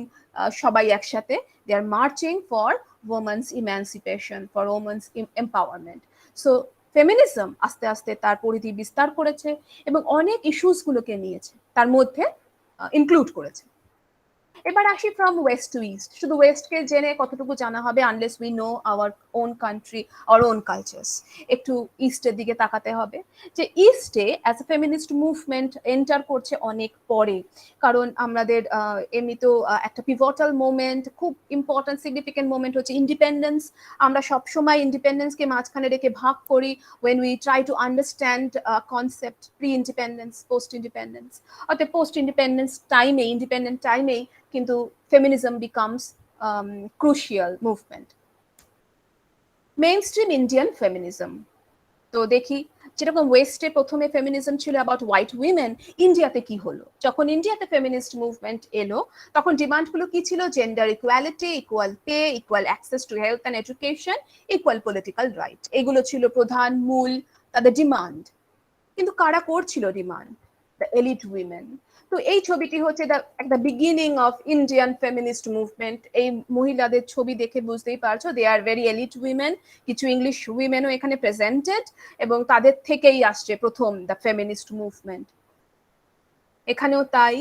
সবাই একসাথে, they are marching for women's emancipation, for women's empowerment. So feminism আস্তে আস্তে তার পরিধি বিস্তার করেছে এবং অনেক ইস্যুস গুলোকে নিয়েছে, তার মধ্যে ইনক্লুড করেছে। এবার আসি ফ্রম ওয়েস্ট টু ইস্ট। শুধু ওয়েস্টকে জেনে কতটুকু জানা হবে unless we know our own country, our own cultures. একটু ইস্টের দিকে তাকাতে হবে, যে ইস্টে as a feminist movement enter করছে অনেক পরে, কারণ আমাদের এমনিতেও একটা পিভটাল মোমেন্ট, খুব ইম্পর্টেন্ট সিগনিফিকেন্ট মোমেন্ট হচ্ছে ইন্ডিপেন্ডেন্স। আমরা সবসময় ইন্ডিপেন্ডেন্সকে মাঝখানে রেখে ভাগ করি when we try to understand concept pre-independence, post-independence. অর্থাৎ post-independence টাইমে, ইন্ডিপেন্ডেন্ট টাইমেই কিন্তু feminism becomes crucial movement. Mainstream Indian feminism, তো দেখি যেরকম ওয়েস্টে প্রথমে ফেমিনিজম ছিল অ্যাবাউট হোয়াইট উইমেন, ইন্ডিয়াতে কি হলো? যখন ইন্ডিয়াতে ফেমিনিস্ট মুভমেন্ট এলো, তখন ডিমান্ডগুলো কি ছিল? Gender equality, equal pay, equal access to health and education, equal political right, এগুলো ছিল প্রধান মূল তাদের ডিমান্ড। কিন্তু কারা করছিল ডিমান্ড? The elite women. তো এই ছবিটি হচ্ছে the beginning of Indian feminist movement. এই মহিলাদের ছবি দেখে বুঝতেই পারছো দে আর ভেরি এলিট উইমেন। কিছু ইংলিশ উইমেনও এখানে প্রেজেন্টেড এবং তাদের থেকেই আসছে প্রথম দ্য ফেমিনিস্ট মুভমেন্ট। এখানেও তাই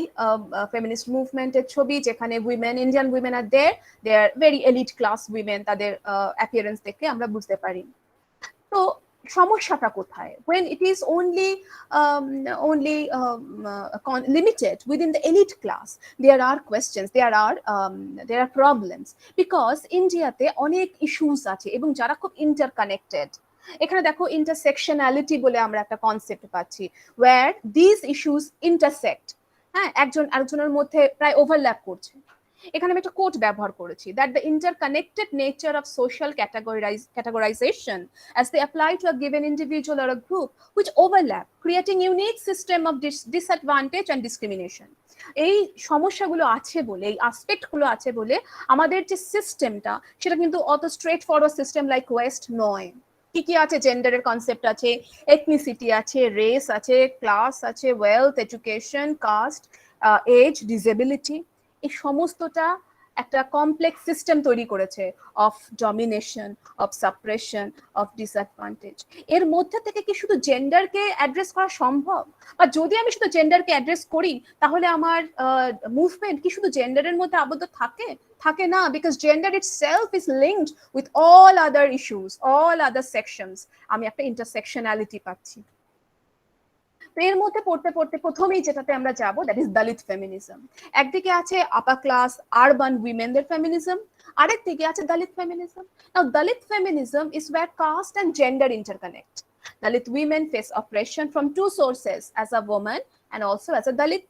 ফেমিনিস্ট মুভমেন্টের ছবি যেখানে women, Indian women are they are very elite class women, তাদের অ্যাপিয়ারেন্স দেখে আমরা বুঝতে পারি। তো সমস্যাটা কোথায়? when it is only limited within the elite class, there are questions, there are problems, because ইন্ডিয়াতে অনেক ইস্যুস আছে এবং যারা খুব ইন্টারকানেক্টেড। এখানে দেখো ইন্টারসেকশনালিটি বলে আমরা একটা কনসেপ্ট পাচ্ছি, where these issues intersect, হ্যাঁ, একজন আরেকজনের মধ্যে প্রায় ওভারল্যাপ করছে। এখানে আমি একটা কোট ব্যবহার করেছি, that the interconnected nature of social categorization as they apply to a given individual or a group which overlap, creating unique system of disadvantage and discrimination. এই সমস্যাগুলো আছে বলে, এই আসপেক্টগুলো আছে বলে আমাদের যে সিস্টেমটা সেটা কিন্তু অত straight forward system like West নয়। কি কি আছে? জেন্ডারের কনসেপ্ট আছে, এথনিসিটি আছে, রেস আছে, ক্লাস আছে, wealth, education, caste, age, disability. এই সমস্তটা একটা কমপ্লেক্স সিস্টেম তৈরি করেছে of domination, of suppression, of disadvantage. এর মধ্যে থেকে কি শুধু জেন্ডারকে অ্যাড্রেস করা সম্ভব? বা যদি আমি শুধু জেন্ডারকে অ্যাড্রেস করি তাহলে আমার মুভমেন্ট কি শুধু জেন্ডারের মধ্যে আবদ্ধ থাকে? থাকে না, because gender itself is linked with all other issues, all other sections. আমি একটা ইন্টারসেকশনালিটি পাচ্ছি। এর মধ্যে পড়তে পড়তে প্রথমেই যেটাতে আমরা যাব, দ্যাট ইজ দলিত ফেমিনিজম। একদিকে আছে আপার ক্লাস আরবান উইমেনদের ফেমিনিজম, আরেক দিকে আছে Dalit feminism. Now Dalit feminism is where caste and gender interconnect. Dalit women face oppression from two sources, as a woman and also as a Dalit.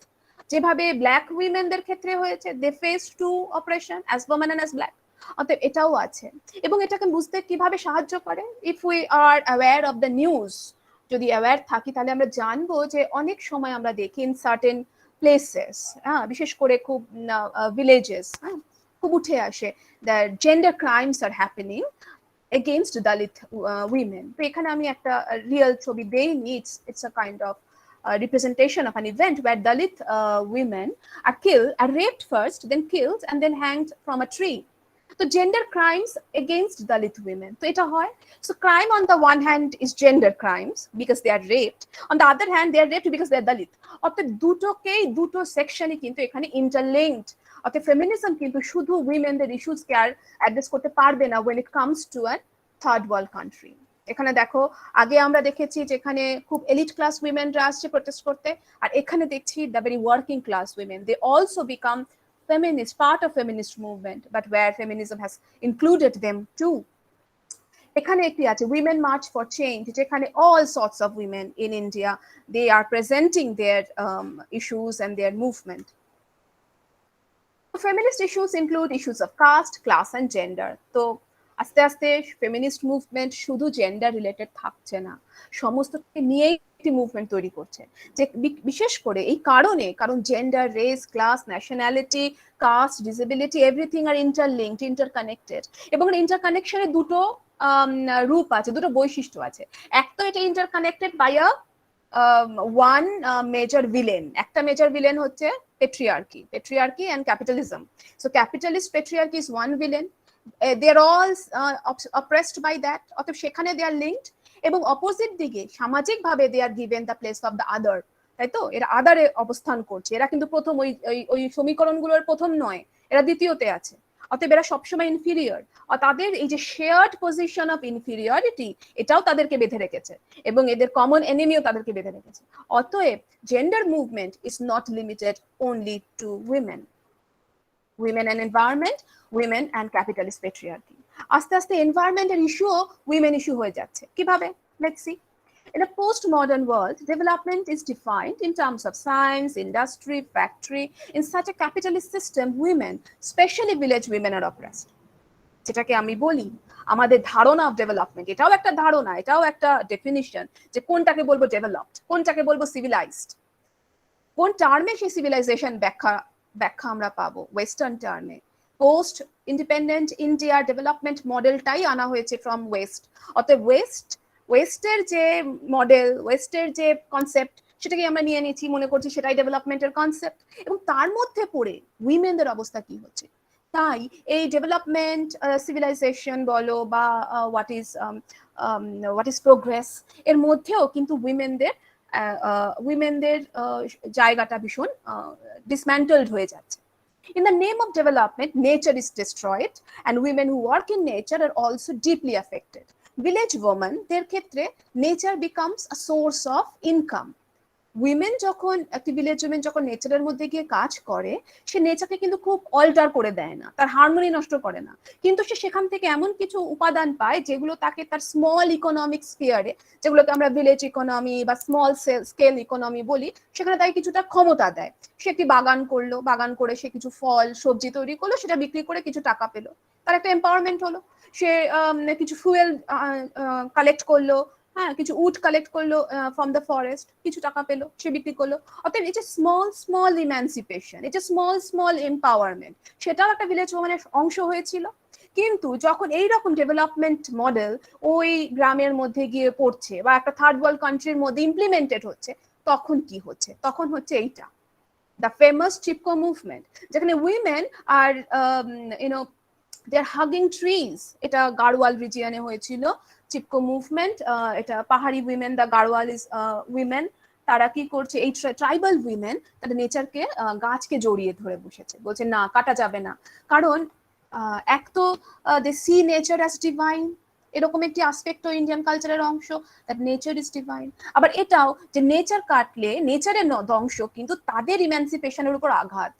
যেভাবে ব্ল্যাক উইমেনদের ক্ষেত্রে হয়েছে, they face two oppression as woman and as black. অতএব এটাও আছে এবং এটাকে বুঝতে কিভাবে সাহায্য করে, if we are aware of the news, যদি অ্যাওয়্যার থাকি তাহলে আমরা জানবো যে অনেক সময় আমরা দেখি ইন সার্টেন প্লেসেস, হ্যাঁ, বিশেষ করে খুব ভিলেজেস, হ্যাঁ, খুব উঠে আসে the gender crimes are happening against Dalit women. তো এখানে আমি একটা রিয়েল ছবি দেইনি, it's a kind of representation of an event where Dalit women are killed, are raped first, then killed, and then hanged from a tree. So gender crimes against Dalit women. So এটা হয়. So crime on the one hand is gender crimes because they are raped. On the other hand, they are raped because they are Dalit. অর্থাৎ দুটোকেই দুটো সেকশনই কিন্তু এখানে interlinked. অর্থাৎ feminism কিন্তু শুধু উইমেনদের ইস্যুসকে আর অ্যাড্রেস করতে পারবে না when it comes to a third world country. এখানে দেখো আগে আমরা দেখেছি যেখানে খুব এলিট ক্লাস উইমেনরা আসছে প্রোটেস্ট করতে, আর এখানে দেখছি the very working class women, they also become feminist, part of feminist movement, but where feminism has included them too. এখানে একটি আছে women march for change, যেখানে all sorts of women in India, they are presenting their issues and their movement. Feminist issues include issues of caste, class and gender. তো আস্তে আস্তে feminist movement শুধু gender related থাকছে না, সমস্তকে নিয়েই একটি movement তৈরি করছে, যে বিশেষ করে এই কারণে, কারণ gender, race, class, nationality, caste, disability, everything are interlinked, interconnected. এবং ইন্টারকানেকশনের দুটো রূপ আছে, দুটো বৈশিষ্ট্য আছে। এক তো এটা interconnected by a one major villain. একটা মেজর ভিলেন হচ্ছে patriarchy and capitalism. So capitalist patriarchy is one villain, they are all oppressed by that, অতএব সেখানে they are linked। এবং অপোজিট দিকে সামাজিক ভাবে they are given the place of the other, তাই তো? এরা আদারে অবস্থান করছে, এরা কিন্তু প্রথম ওই সমীকরণগুলোর প্রথম নয়, এরা দ্বিতীয়তে আছে। অতএব এরা সবসময় ইনফিরিয়র, আর তাদের এই যে শেয়ার্ড পজিশন অফ ইনফিরিয়রিটি, এটাও তাদেরকে বেঁধে রেখেছে এবং এদের কমন এনিমিও তাদেরকে বেঁধে রেখেছে। অতএব gender movement is not limited only to women. women and environment, women and capitalist patriarchy. আস্তে আস্তে এনভায়রনমেন্টের ইস্যুও উইমেন ইস্যু হয়ে যাচ্ছে। কিভাবে? Let's see. In a post-modern world, development is defined in terms of science, industry, factory. In such a capitalist system, women, especially village women, are oppressed. যেটাকে আমি বলি আমাদের ধারণা অফ ডেভেলপমেন্ট, এটাও একটা ধারণা, এটাও একটা ডেফিনিশন, যে কোনটাকে বলবো ডেভেলপড, কোনটাকে বলবো সিভিলাইজড, কোন টার্মে সেই সিভিলাইজেশন ব্যাখ্যা আমরা পাবো ওয়েস্টার্ন টার্মে। পোস্ট ইন্ডিপেন্ডেন্ট ইন্ডিয়া ডেভেলপমেন্ট মডেলটাই আনা হয়েছে ফ্রম ওয়েস্ট। অতএব ওয়েস্ট ওয়েস্টের যে মডেল, ওয়েস্টের যে কনসেপ্ট, সেটাকে আমরা নিয়ে নিয়েছি, মনে করছি সেটাই ডেভেলপমেন্টের কনসেপ্ট, এবং তার মধ্যে পড়ে উইমেনদের অবস্থা কি হচ্ছে। তাই এই ডেভেলপমেন্ট, সিভিলাইজেশন বলো বা হোয়াট ইজ প্রোগ্রেস, এর মধ্যেও কিন্তু উইমেনদের জায়গাটা ভীষণ ডিসম্যান্টলড হয়ে যাচ্ছে। In the name of development, nature is destroyed, and women who work in nature are also deeply affected. Village women, their ক্ষেত্রে nature becomes a source of income. Women যখন, একটি ভিলেজ উইমেন যখন নেচারের মধ্যে গিয়ে কাজ করে, সে নেচারকে কিন্তু খুব অল্টার করে দেয় না, তার হারমোনি নষ্ট করে না, কিন্তু সে সেখান থেকে এমন কিছু উপাদান পায় যেগুলো তাকে তার স্মল ইকোনমিক স্ফিয়ারে, যেগুলোকে আমরা ভিলেজ ইকোনমি বা স্মল স্কেল ইকোনমি বলি, সেখানে তাকে কিছুটা ক্ষমতা দেয়। সে একটি বাগান করলো, বাগান করে সে কিছু ফল সবজি তৈরি করলো, সেটা বিক্রি করে কিছু টাকা পেলো, তার একটা এম্পাওয়ারমেন্ট হলো। সে কিছু ফুয়েল কালেক্ট করলো, হ্যাঁ, কিছু উড কালেক্ট করলো ফ্রম দ্য ফরেস্ট, কিছু টাকা পেলো, সে বিক্রি করলো। অতএব এটা স্মল ইমানসিপেশন, এটা স্মল এম্পাওয়ারমেন্ট, সেটাও একটা ভিলেজ ওম্যানের অংশ হয়েছিল। কিন্তু যখন এইরকম ডেভেলপমেন্ট মডেল ওই গ্রামের মধ্যে গিয়ে পড়ছে বা একটা থার্ড ওয়ার্ল্ড কান্ট্রির মধ্যে ইমপ্লিমেন্টেড হচ্ছে, তখন কি হচ্ছে? তখন হচ্ছে এইটা, দ্য ফেমাস চিপকো মুভমেন্ট, যেখানে women are they are hugging trees. এটা গাড়োয়াল রিজিয়নে হয়েছিল চিপকো মুভমেন্ট। এটা পাহাড়ি women, the Garhwal is women, তারা কি করছে, এই ট্রাইবাল উইমেন তাদের নেচারকে, গাছকে জড়িয়ে ধরে বসেছে, বলছে না, কাটা যাবে না, কারণ এক তো দে সি নেচার অ্যাজ ডিভাইন, এরকম একটি আসপেক্টও ইন্ডিয়ান কালচারের অংশ, দ্যাট নেচার ইজ ডিভাইন। আবার এটাও যে নেচার কাটলে নেচারের ধ্বংস, কিন্তু তাদের ইমানসিপেশনের উপর আঘাত,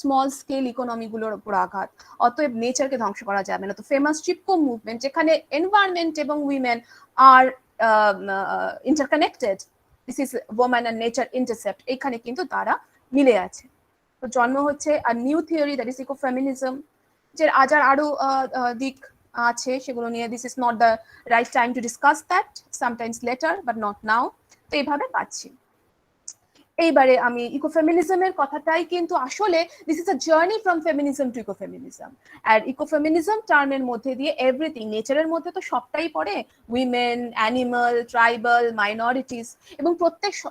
স্মল স্কেল ইকোনমি গুলোর উপর আঘাত, অতএব নেচারকে ধ্বংস করা যাবে না। তো ফেমাস চিপকো মুভমেন্ট, যেখানে এনভায়রনমেন্ট এবং উইমেন আর interconnected, this is woman and nature intercept, এখানে কিন্তু তারা মিলে আছে। তো জন্ম হচ্ছে আর new theory, that is ecofeminism, যে আরো দিক আছে, সেগুলো নিয়ে this is not the right time to discuss that, sometimes later but not now. তো এইভাবে পাচ্ছি। এইবারে আমি ইকোফেমিনিজমের কথাটাই কিন্তু আসলে this is a journey from feminism to ইকোফেমিনিজম। আর ইকোফেমিনিজম টার্মের মধ্যে দিয়ে এভরিথিং, নেচারের মধ্যে তো সবটাই পড়ে, উইমেন, অ্যানিমাল, ট্রাইবাল, মাইনরিটিস, এবং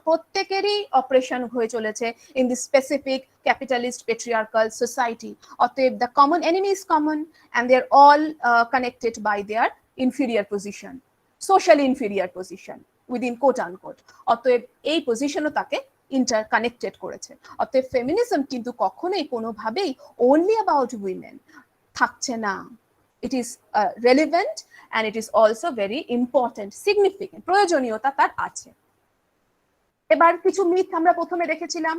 প্রত্যেকেরই অপারেশন হয়ে চলেছে in this specific capitalist patriarchal society. অতএব the common enemy is common, and they are all connected by their inferior position, socially inferior position within quote unquote. অতএব এই পজিশনও তাকে interconnected করেছে। অতএব ফেমিনিজম কিন্তু কখনোই কোনোভাবেই only about women থাকছে না। It is relevant and it is also very important, significant, প্রয়োজনীয়তা তার আছে। এবার কিছু মিথ আমরা প্রথমে দেখেছিলাম,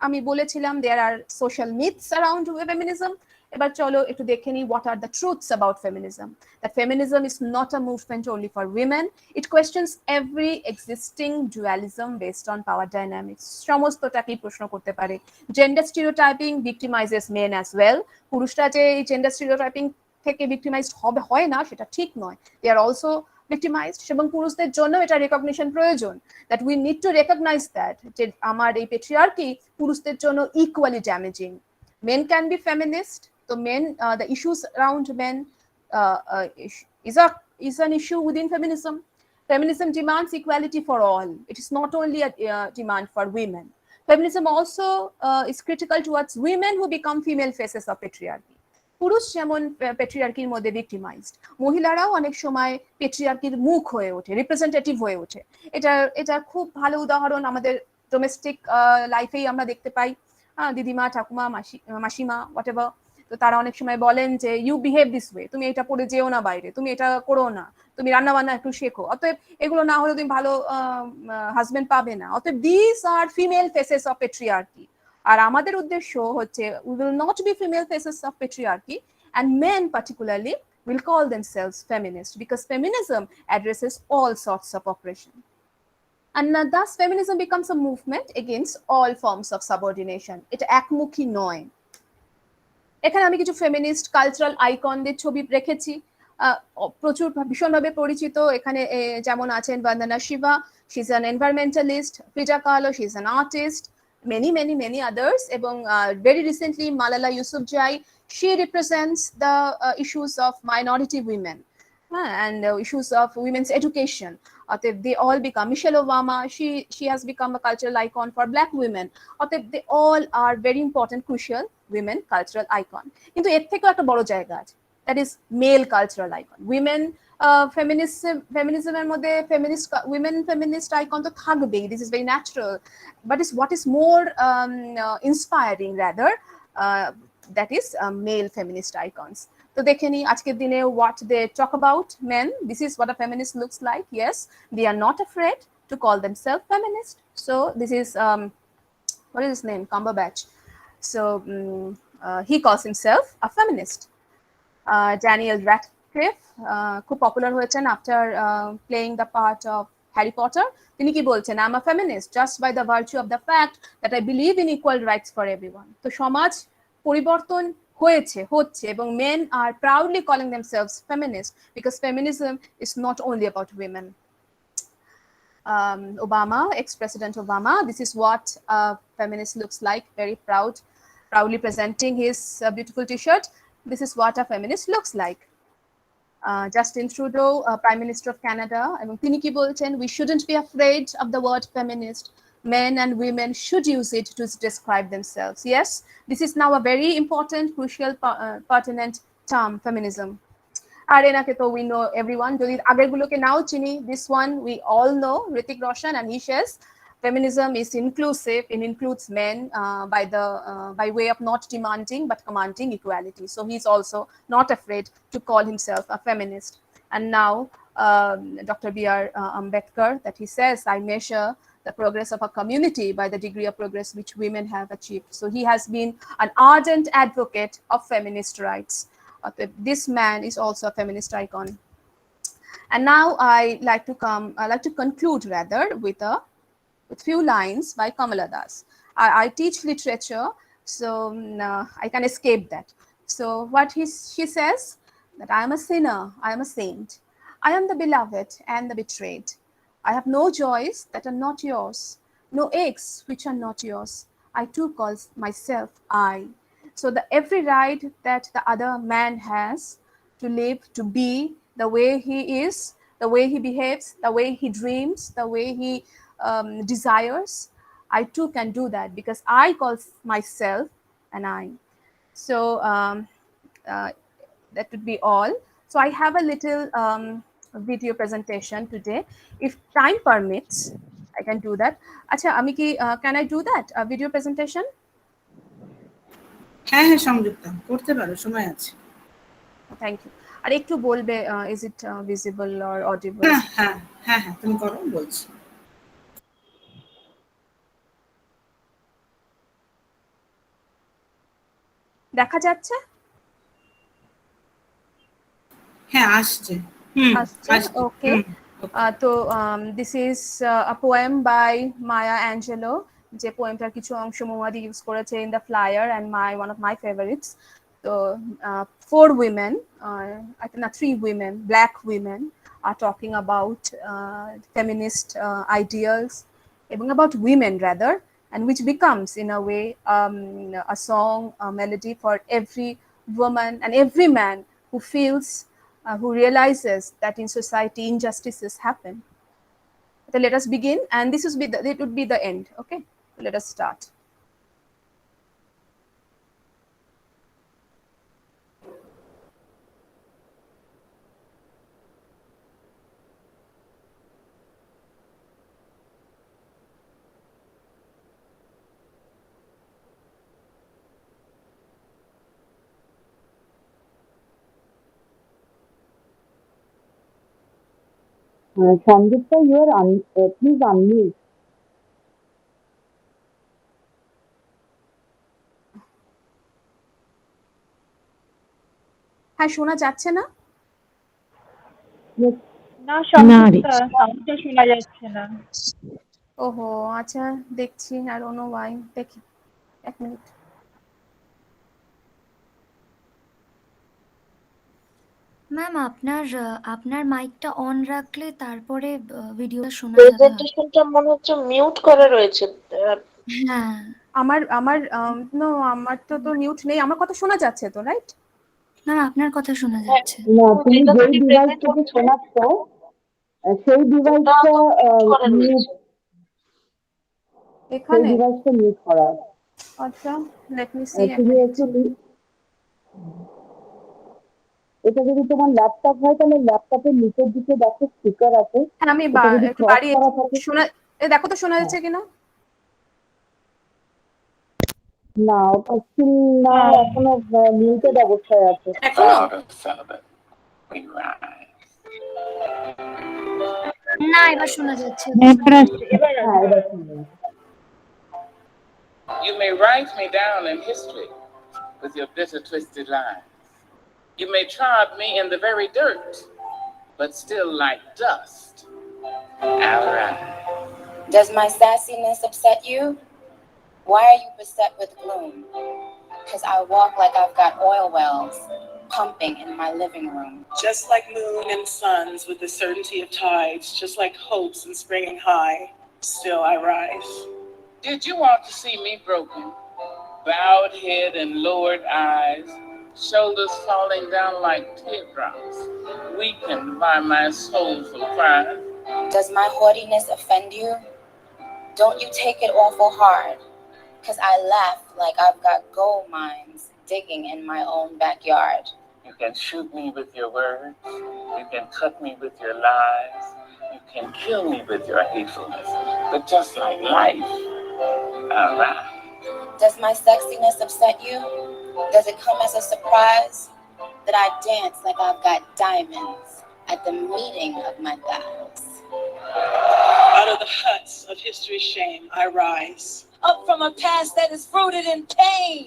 আমি বলেছিলাম দেয়ার আর সোশ্যাল মিথস অ্যারাউন্ড ফেমিনিজম। এবার চলো একটু দেখে নিই what are the truths about feminism. That feminism is not a movement only for women. It questions every existing dualism based on power dynamics. সমস্তটাকেই প্রশ্ন করতে পারে। Gender stereotyping victimizes men as well. পুরুষরা যে এই gender stereotyping থেকে victimized হয় না, সেটা ঠিক নয়। They are also victimized, এবং পুরুষদের জন্য এটা রেকগনিশন প্রয়োজন, that we need to recognize that যে আমার এই পেট্রিয়ার্কি পুরুষদের জন্য equally damaging. Men can be feminist. So men, the issues around men is an issue within feminism. Feminism demands equality for all. It is not only a demand for women. Feminism also is critical towards women who become female faces of patriarchy. পুরুষ যেমন পেট্রিয়ার্কির মধ্যে victimised, মহিলারাও অনেক সময় পেট্রিয়ার্কির মুখ হয়ে ওঠে, representative হয়ে ওঠে। এটা খুব ভালো উদাহরণ আমাদের ডোমেস্টিক লাইফেই আমরা দেখতে পাই। দিদিমা, ঠাকুমা, মাসিমা, হোয়াট এভার, তো তারা অনেক সময় বলেন যে ইউ বিহেভ দিস ওয়ে, তুমি এটা পরে যেও না বাইরে, তুমি এটা করো না, তুমি রান্না বান্না একটু শেখো, অতএব এগুলো না হলে তুমি ভালো হাজবেন্ড পাবে না। অতএব this are female faces of patriarchy. আর আমাদের উদ্দেশ্য হচ্ছে we will not be female faces of patriarchy, and men particularly will call themselves feminist because feminism addresses all sorts of oppression. And thus feminism becomes a movement against all forms of subordination. এটা একমুখী নয়। এখানে আমি কিছু feminist cultural আইকনদের ছবি রেখেছি, প্রচুর ভীষণভাবে পরিচিত। এখানে যেমন আছেন Vandana Shiva, she is an environmentalist, Frida Kahlo, she is an artist, many others, এবং very recently Malala Yousafzai, she represents the issues of minority women and issues of women's education. they all become Michelle Obama, she has become a cultural icon for black women. They all are very important, crucial women cultural icon. কিন্তু এর থেকেও একটা বড় জায়গা আছে, that is male cultural icon. Women feminism এর মধ্যে women feminist icon তো থাকবেই, this is very natural, but what is more inspiring rather, that is male feminist icons. তো দেখে নি আজকের দিনে what they talk about men. This is what a feminist looks like. Yes, they are not afraid to call themselves feminist. So this is what is his name, Cumberbatch. So he calls himself a feminist. Daniel Radcliffe খুব popular হয়েছেন after playing the part of Harry Potter. তিনি কি বলছেন, I'm a feminist just by the virtue of the fact that I believe in equal rights for everyone. তো সমাজ পরিবর্তন হচ্ছে এবং men are proudly calling themselves feminist because feminism is not only about women. Obama, ex-President Obama, this is what a feminist looks like, very proudly presenting his beautiful t-shirt. This is what a feminist looks like. Justin Trudeau, Prime Minister of Canada, এবং তিনি কি বলছেন, we shouldn't be afraid of the word feminist. Men and women should use it to describe themselves. Yes, this is now a very important, crucial, pertinent term, feminism. আর এনাকে তো we know everyone, যদি আগেরগুলোকে নাও চিনি, this one we all know, Hrithik Roshan, and he says feminism is inclusive, it includes men by way of not demanding but commanding equality. So he's also not afraid to call himself a feminist. And now Dr. B.R. Ambedkar, that he says, I measure the progress of a community by the degree of progress which women have achieved. So he has been an ardent advocate of feminist rights. This man is also a feminist icon. And now I like to conclude rather with few lines by Kamala Das. I teach literature, so I can escape that. So what she says, that I am a sinner, I am a saint, I am the beloved and the betrayed. I have no joys that are not yours, no aches which are not yours. I too call myself I. So every right that the other man has to live, to be the way he is, the way he behaves, the way he dreams, the way he desires, I too can do that because I call myself an I. So that would be all. So I have a little video presentation today. If time permits, I can do that. Acha, আমি কি can I do that video presentation? হ্যাঁ হ্যাঁ সংযুক্তা করতে পারো, সময় আছে। Thank you. আর একটু বলবে is it visible or audible? হ্যাঁ হ্যাঁ হ্যাঁ হ্যাঁ তুমি করো, বলছি। দেখা যাচ্ছে? হ্যাঁ আসছে। Okay. So this is a poem by Maya Angelou. যে পোয়েমটার কিছু অংশ মোমাদি ইউজ করেছে in the flyer and one of my favorites. So 4 women, I think 3 women, black women, are talking about feminist ideals, even about women rather, and which becomes in a way a song, a melody for every woman and every man who feels, who realizes that in society injustices happen. So let us begin, and this it would be the end. Okay, let us start. Sanjukta, you are please unmute. হ্যাঁ, শোনা যাচ্ছে না? না সংযুক্তা, সাউন্ডটা শোনা যাচ্ছে না। ওহো, আচ্ছা দেখছি, I don't know why. দেখি, 1 মিনিট। ম্যাম আপনার মাইকটা অন রাখলে তারপরে ভিডিওটা শোনা যাবে। প্রেজেন্টেশনটা মনে হচ্ছে মিউট করা রয়েছে। হ্যাঁ, আমার নো, আমার তো মিউট নেই, আমার কথা শোনা যাচ্ছে তো, রাইট? ম্যাম আপনার কথা শোনা যাচ্ছে। না, তুমি যে ডিভাইস থেকে শোনাচ্ছ সেই ডিভাইসটা মিউট, সেই এখানে ডিভাইসটা মিউট করা আছে। আচ্ছা, লেট মি সি। তুমি একটু এটা যদি তোমার ল্যাপটপ হয় তাহলে ল্যাপটপের নিচের দিকে দেখো স্পিকার আছে, হ্যাঁ, আমি এটা যদি একটু ক্রস বাড়িয়ে করা থাকে। শোনা, দেখো তো শোনা যাচ্ছে কিনা। না, ওটা স্টিল না, এখনো মিউটেড অবস্থায় আছে। এখনো না, এবার শোনা যাচ্ছে। হ্যাঁ, এবার শুনতে পাচ্ছি। You may write me down in history with your bitter, twisted lies. You may trod me in the very dirt, but still like dust, I'll rise. Does my sassiness upset you? Why are you beset with gloom? 'Cause I walk like I've got oil wells pumping in my living room. Just like moon and suns with the certainty of tides, just like hopes and springing high, still I rise. Did you want to see me broken? Bowed head and lowered eyes, shoulders falling down like teardrops, weakened by my soulful cries. Does my haughtiness offend you? Don't you take it awful hard, 'cause I laugh like I've got gold mines digging in my own backyard. You can shoot me with your words, you can cut me with your lies, you can kill me with your hatefulness, but just like life, I'll rise. Does my sexiness upset you? Does it come as a surprise that I dance like I've got diamonds at the meeting of my thighs? Out of the huts of history's shame, I rise. Up from a past that is rooted in pain,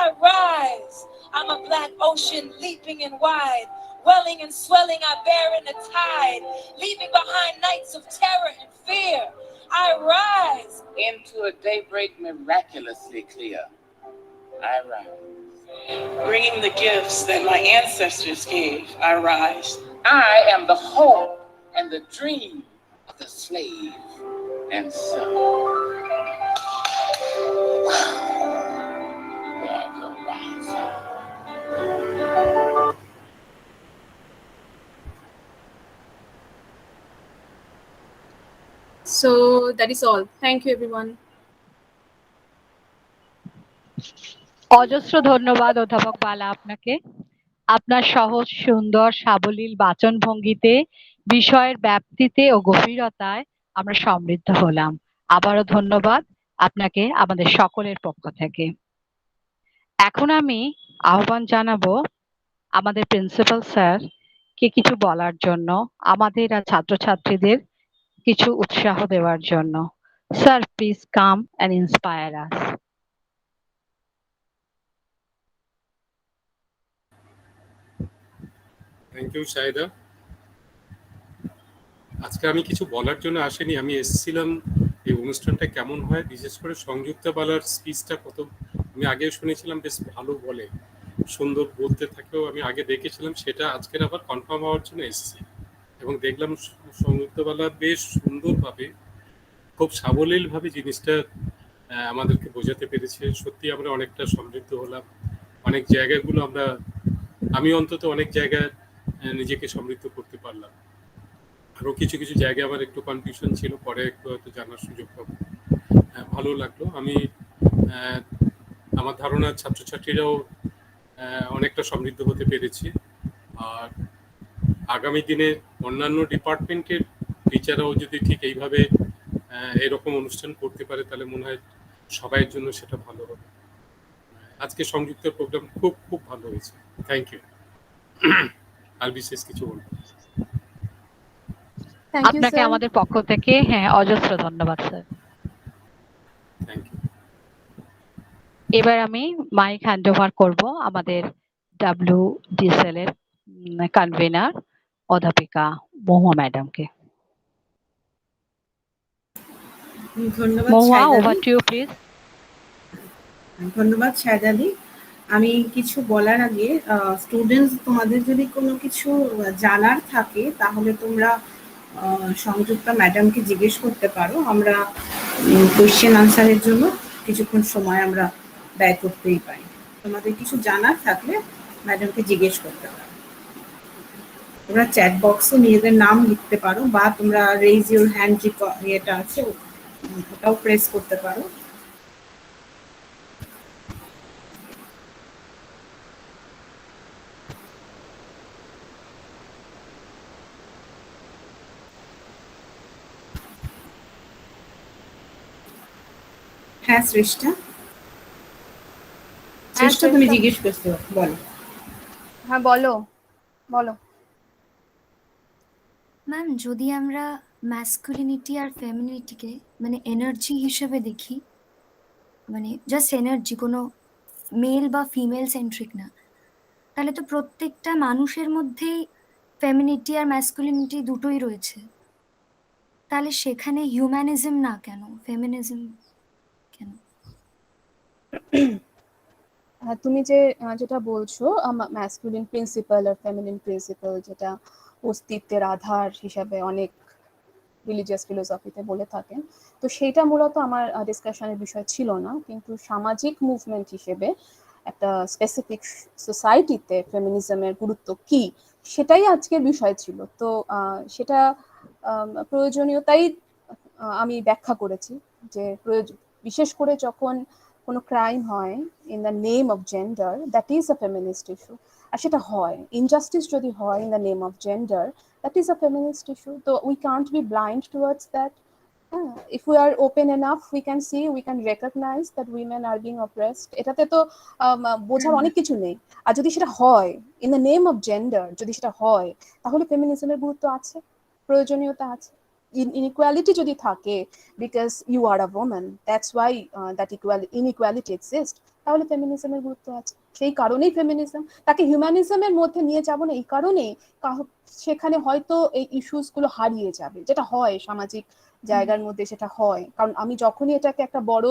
I rise. I'm a black ocean leaping and wide, welling and swelling, I bear in the tide, leaving behind nights of terror and fear. I rise Into a daybreak miraculously clear, I rise. Bringing the gifts that my ancestors gave, I rise. I am the hope and the dream of the slave and son. There I go rising. So that is all. Thank you everyone. অজস্র ধন্যবাদ অধ্যাপক বালা আপনাকে। আপনার সহজ, সুন্দর, সাবলীল বাচনভঙ্গিতে, বিষয়ের ব্যাপ্তিতে ও গভীরতায় আমরা সমৃদ্ধ হলাম। আবারও ধন্যবাদ আপনাকে আমাদের সকলের পক্ষ থেকে। এখন আমি আহ্বান জানাবো আমাদের প্রিন্সিপাল স্যার কে কিছু বলার জন্য, আমাদের আর ছাত্রছাত্রীদের কিছু উৎসাহ দেওয়ার জন্য। Sir, please come and inspire us. Thank you Shahida. আজকে আমি কিছু বলার জন্য আসিনি, আমি এসেছিলাম এই অনুষ্ঠানটা কেমন হয়, বিশেষ করে সংযুক্তা বালার স্পিচটা কত আমি আগে শুনেছিলাম, বেশ ভালো বলে, সুন্দর বলতে থাকেও আমি আগে দেখেছিলাম, সেটা আজকের আবার কনফার্ম হওয়ার জন্য এসেছি এবং দেখলাম সংযুক্তা বালা বেশ সুন্দরভাবে, খুব সাবলীলভাবে জিনিসটা আমাদেরকে বোঝাতে পেরেছে। সত্যি আমরা অনেকটা সমৃদ্ধ হলাম, অনেক জায়গাগুলো আমি অন্তত অনেক জায়গায় নিজেকে সমৃদ্ধ করতে পারলাম। আরও কিছু কিছু জায়গায় আমার একটু কনফিউশন ছিল, পরে একটু হয়তো জানার সুযোগ পাবো। ভালো লাগলো। আমি আমার ধারণা ছাত্রছাত্রীরাও অনেকটা সমৃদ্ধ হতে পেরেছে। আর আগামী দিনে অন্যান্য ডিপার্টমেন্টের টিচাররাও যদি ঠিক এইভাবে এরকম অনুষ্ঠান করতে পারে তাহলে মনে হয় সবাইয়ের জন্য সেটা ভালো হবে। আজকে সংযুক্ত প্রোগ্রাম খুব খুব ভালো হয়েছে। Thank you. আর বিশেষ কিছু বলবো আপনাকে আমাদের পক্ষ থেকে অজস্র ধন্যবাদ স্যার। Thank you. এবার আমি মাইক হ্যান্ড ওভার করবো আমাদের WDSL এর কনভেনার অধ্যাপিকা মহুয়া ম্যাডামকে। ধন্যবাদ মহুয়া, শাহিদা ওভার দি। To you please. ধন্যবাদ শাহিদা দি। আমি কিছু বলার আগে, স্টুডেন্টস তোমাদের যদি কোনো কিছু জানার থাকে তাহলে তোমরা সংযুক্তা ম্যাডামকে জিজ্ঞেস করতে পারো। আমরা কোয়েশ্চেন আনসারের জন্য কিছুক্ষণ সময় আমরা ব্যয় করতেই পারি। তোমাদের কিছু জানার থাকলে ম্যাডামকে জিজ্ঞেস করতে পারো। তোমরা চ্যাট বক্সে নিজেদের নাম লিখতে পারো, বা তোমরা রেইজ ইউর হ্যান্ড যে ইয়েটা আছে ওটাও প্রেস করতে পারো। হ্যাঁ শ্রেষ্ঠা, শ্রেষ্ঠা তুমি জিজ্ঞেস করতে বলো। হ্যাঁ বলো বলো। ম্যাম, যদি আমরা ম্যাসকুলিনিটি আর ফেমিনিটিকে মানে এনার্জি হিসেবে দেখি, মানে জাস্ট এনার্জি, কোনো মেল বা ফিমেল সেন্ট্রিক না, তাহলে তো প্রত্যেকটা মানুষের মধ্যেই ফেমিনিটি আর ম্যাসকুলিনিটি দুটোই রয়েছে। তাহলে সেখানে হিউম্যানিজম না কেন, ফেমিনিজম কেন? তুমি যেটা বলছো ম্যাসকুলিন প্রিন্সিপাল আর ফেমিনিন প্রিন্সিপাল, যেটা অস্তিত্বের আধার হিসাবে অনেক রিলিজিয়াস ফিলোসফিতে বলে থাকেন, তো সেইটা মূলত আমার ডিসকাশনের বিষয় ছিল না, কিন্তু সামাজিক মুভমেন্ট হিসেবে একটা স্পেসিফিক সোসাইটিতে ফেমিনিজমের গুরুত্ব কি সেটাই আজকের বিষয় ছিল। তো সেটা প্রয়োজনীয়তাই আমি ব্যাখ্যা করেছি, যে বিশেষ করে যখন কোনো ক্রাইম হয় in the name of gender, that is a feminist issue. আর সেটা হয়, ইনজাস্টিস যদি হয় in the name of gender, that is a feminist issue. So we can't be blind towards that. If we are open enough, we can see, we can recognize that women are being oppressed. এটাতে তো বোঝার অনেক কিছু নেই। আর যদি সেটা হয় in the name of gender, যদি সেটা হয়, তাহলে ফেমিনিজমের গুরুত্ব আছে, প্রয়োজনীয়তা আছে। Inequality যদি থাকে because you are a woman, that's why that inequality exists, তাহলে ফেমিনিজমের গুরুত্ব আছে। সেই কারণেই ফেমিনিজম, তাকে হিউম্যানিজমের মধ্যে নিয়ে যাব না এই কারণেই, সেখানে হয়তো এই ইস্যুস গুলো হারিয়ে যাবে, যেটা হয় সামাজিক জায়গার মধ্যে, সেটা হয়। কারণ আমি যখনই এটাকে একটা বড়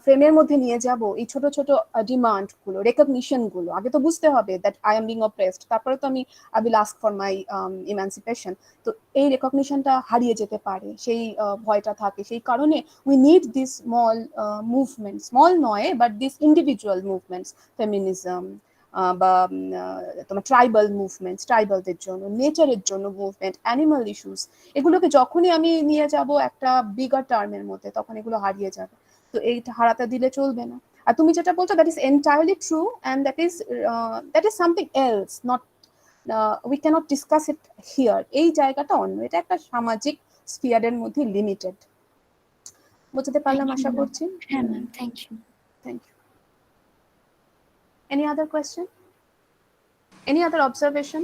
ফ্রেমের মধ্যে নিয়ে যাব, এই ছোট ছোট ডিমান্ড গুলো, রেকগনিশন গুলো, আগে তো বুঝতে হবে that I am being oppressed, তারপরে তো আমি I will ask for my emancipation. তো এই রেকগনিশনটা হারিয়ে যেতে পারে, সেই ভয়টা থাকে। সেই কারণে we need this small movement, small নয় but this individual movements, feminism বা তোমার ট্রাইবাল মুভমেন্টস, ট্রাইবালদের জন্য, নেচারের জন্য মুভমেন্ট, অ্যানিমাল ইস্যুস, এগুলোকে যখনই আমি নিয়ে যাব একটা বিগার টার্মের মধ্যে, তখন এগুলো হারিয়ে যাবে। তো এইটা হারাতে দিলে চলবে না। আর তুমি যেটা বলছো that is entirely true, and that is something else, not we cannot discuss it here. এই জায়গাটা অন্য, এটা একটা সামাজিক স্ফিয়ারের মধ্যে লিমিটেড। বুঝতে পারলাম আশা করছি। হ্যাঁ ma'am, thank you. Thank you. Any other question? Any other observation?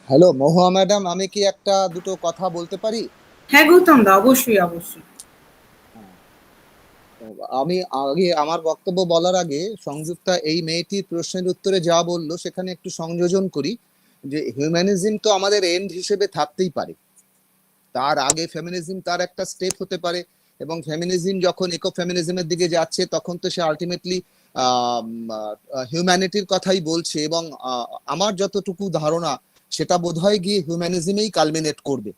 Hello Mahua madam, আমি কি একটা দুটো কথা বলতে পারি? হ্যাঁ গৌতম দা, অবশ্যই অবশ্যই। আমি আগে আমার বক্তব্য বলার আগে সংযুক্তা এই মেয়েটির প্রশ্নের উত্তরে যা বললো সেখানে একটু সংযোজন করি, যে হিউম্যানিজম তো আমাদের এন্ড হিসেবে থাকতেই পারে, তার আগে ফেমিনিজম তার একটা স্টেপ হতে পারে, এবং ফেমিনিজম যখন ইকো ফেমিনিজমের দিকে যাচ্ছে তখন তো সে আলটিমেটলি হিউম্যানিটির কথাই বলছে, এবং আমার যতটুকু ধারণা সেটা বোধহয় গিয়ে হিউম্যানিজমেই কালমিনেট করবে।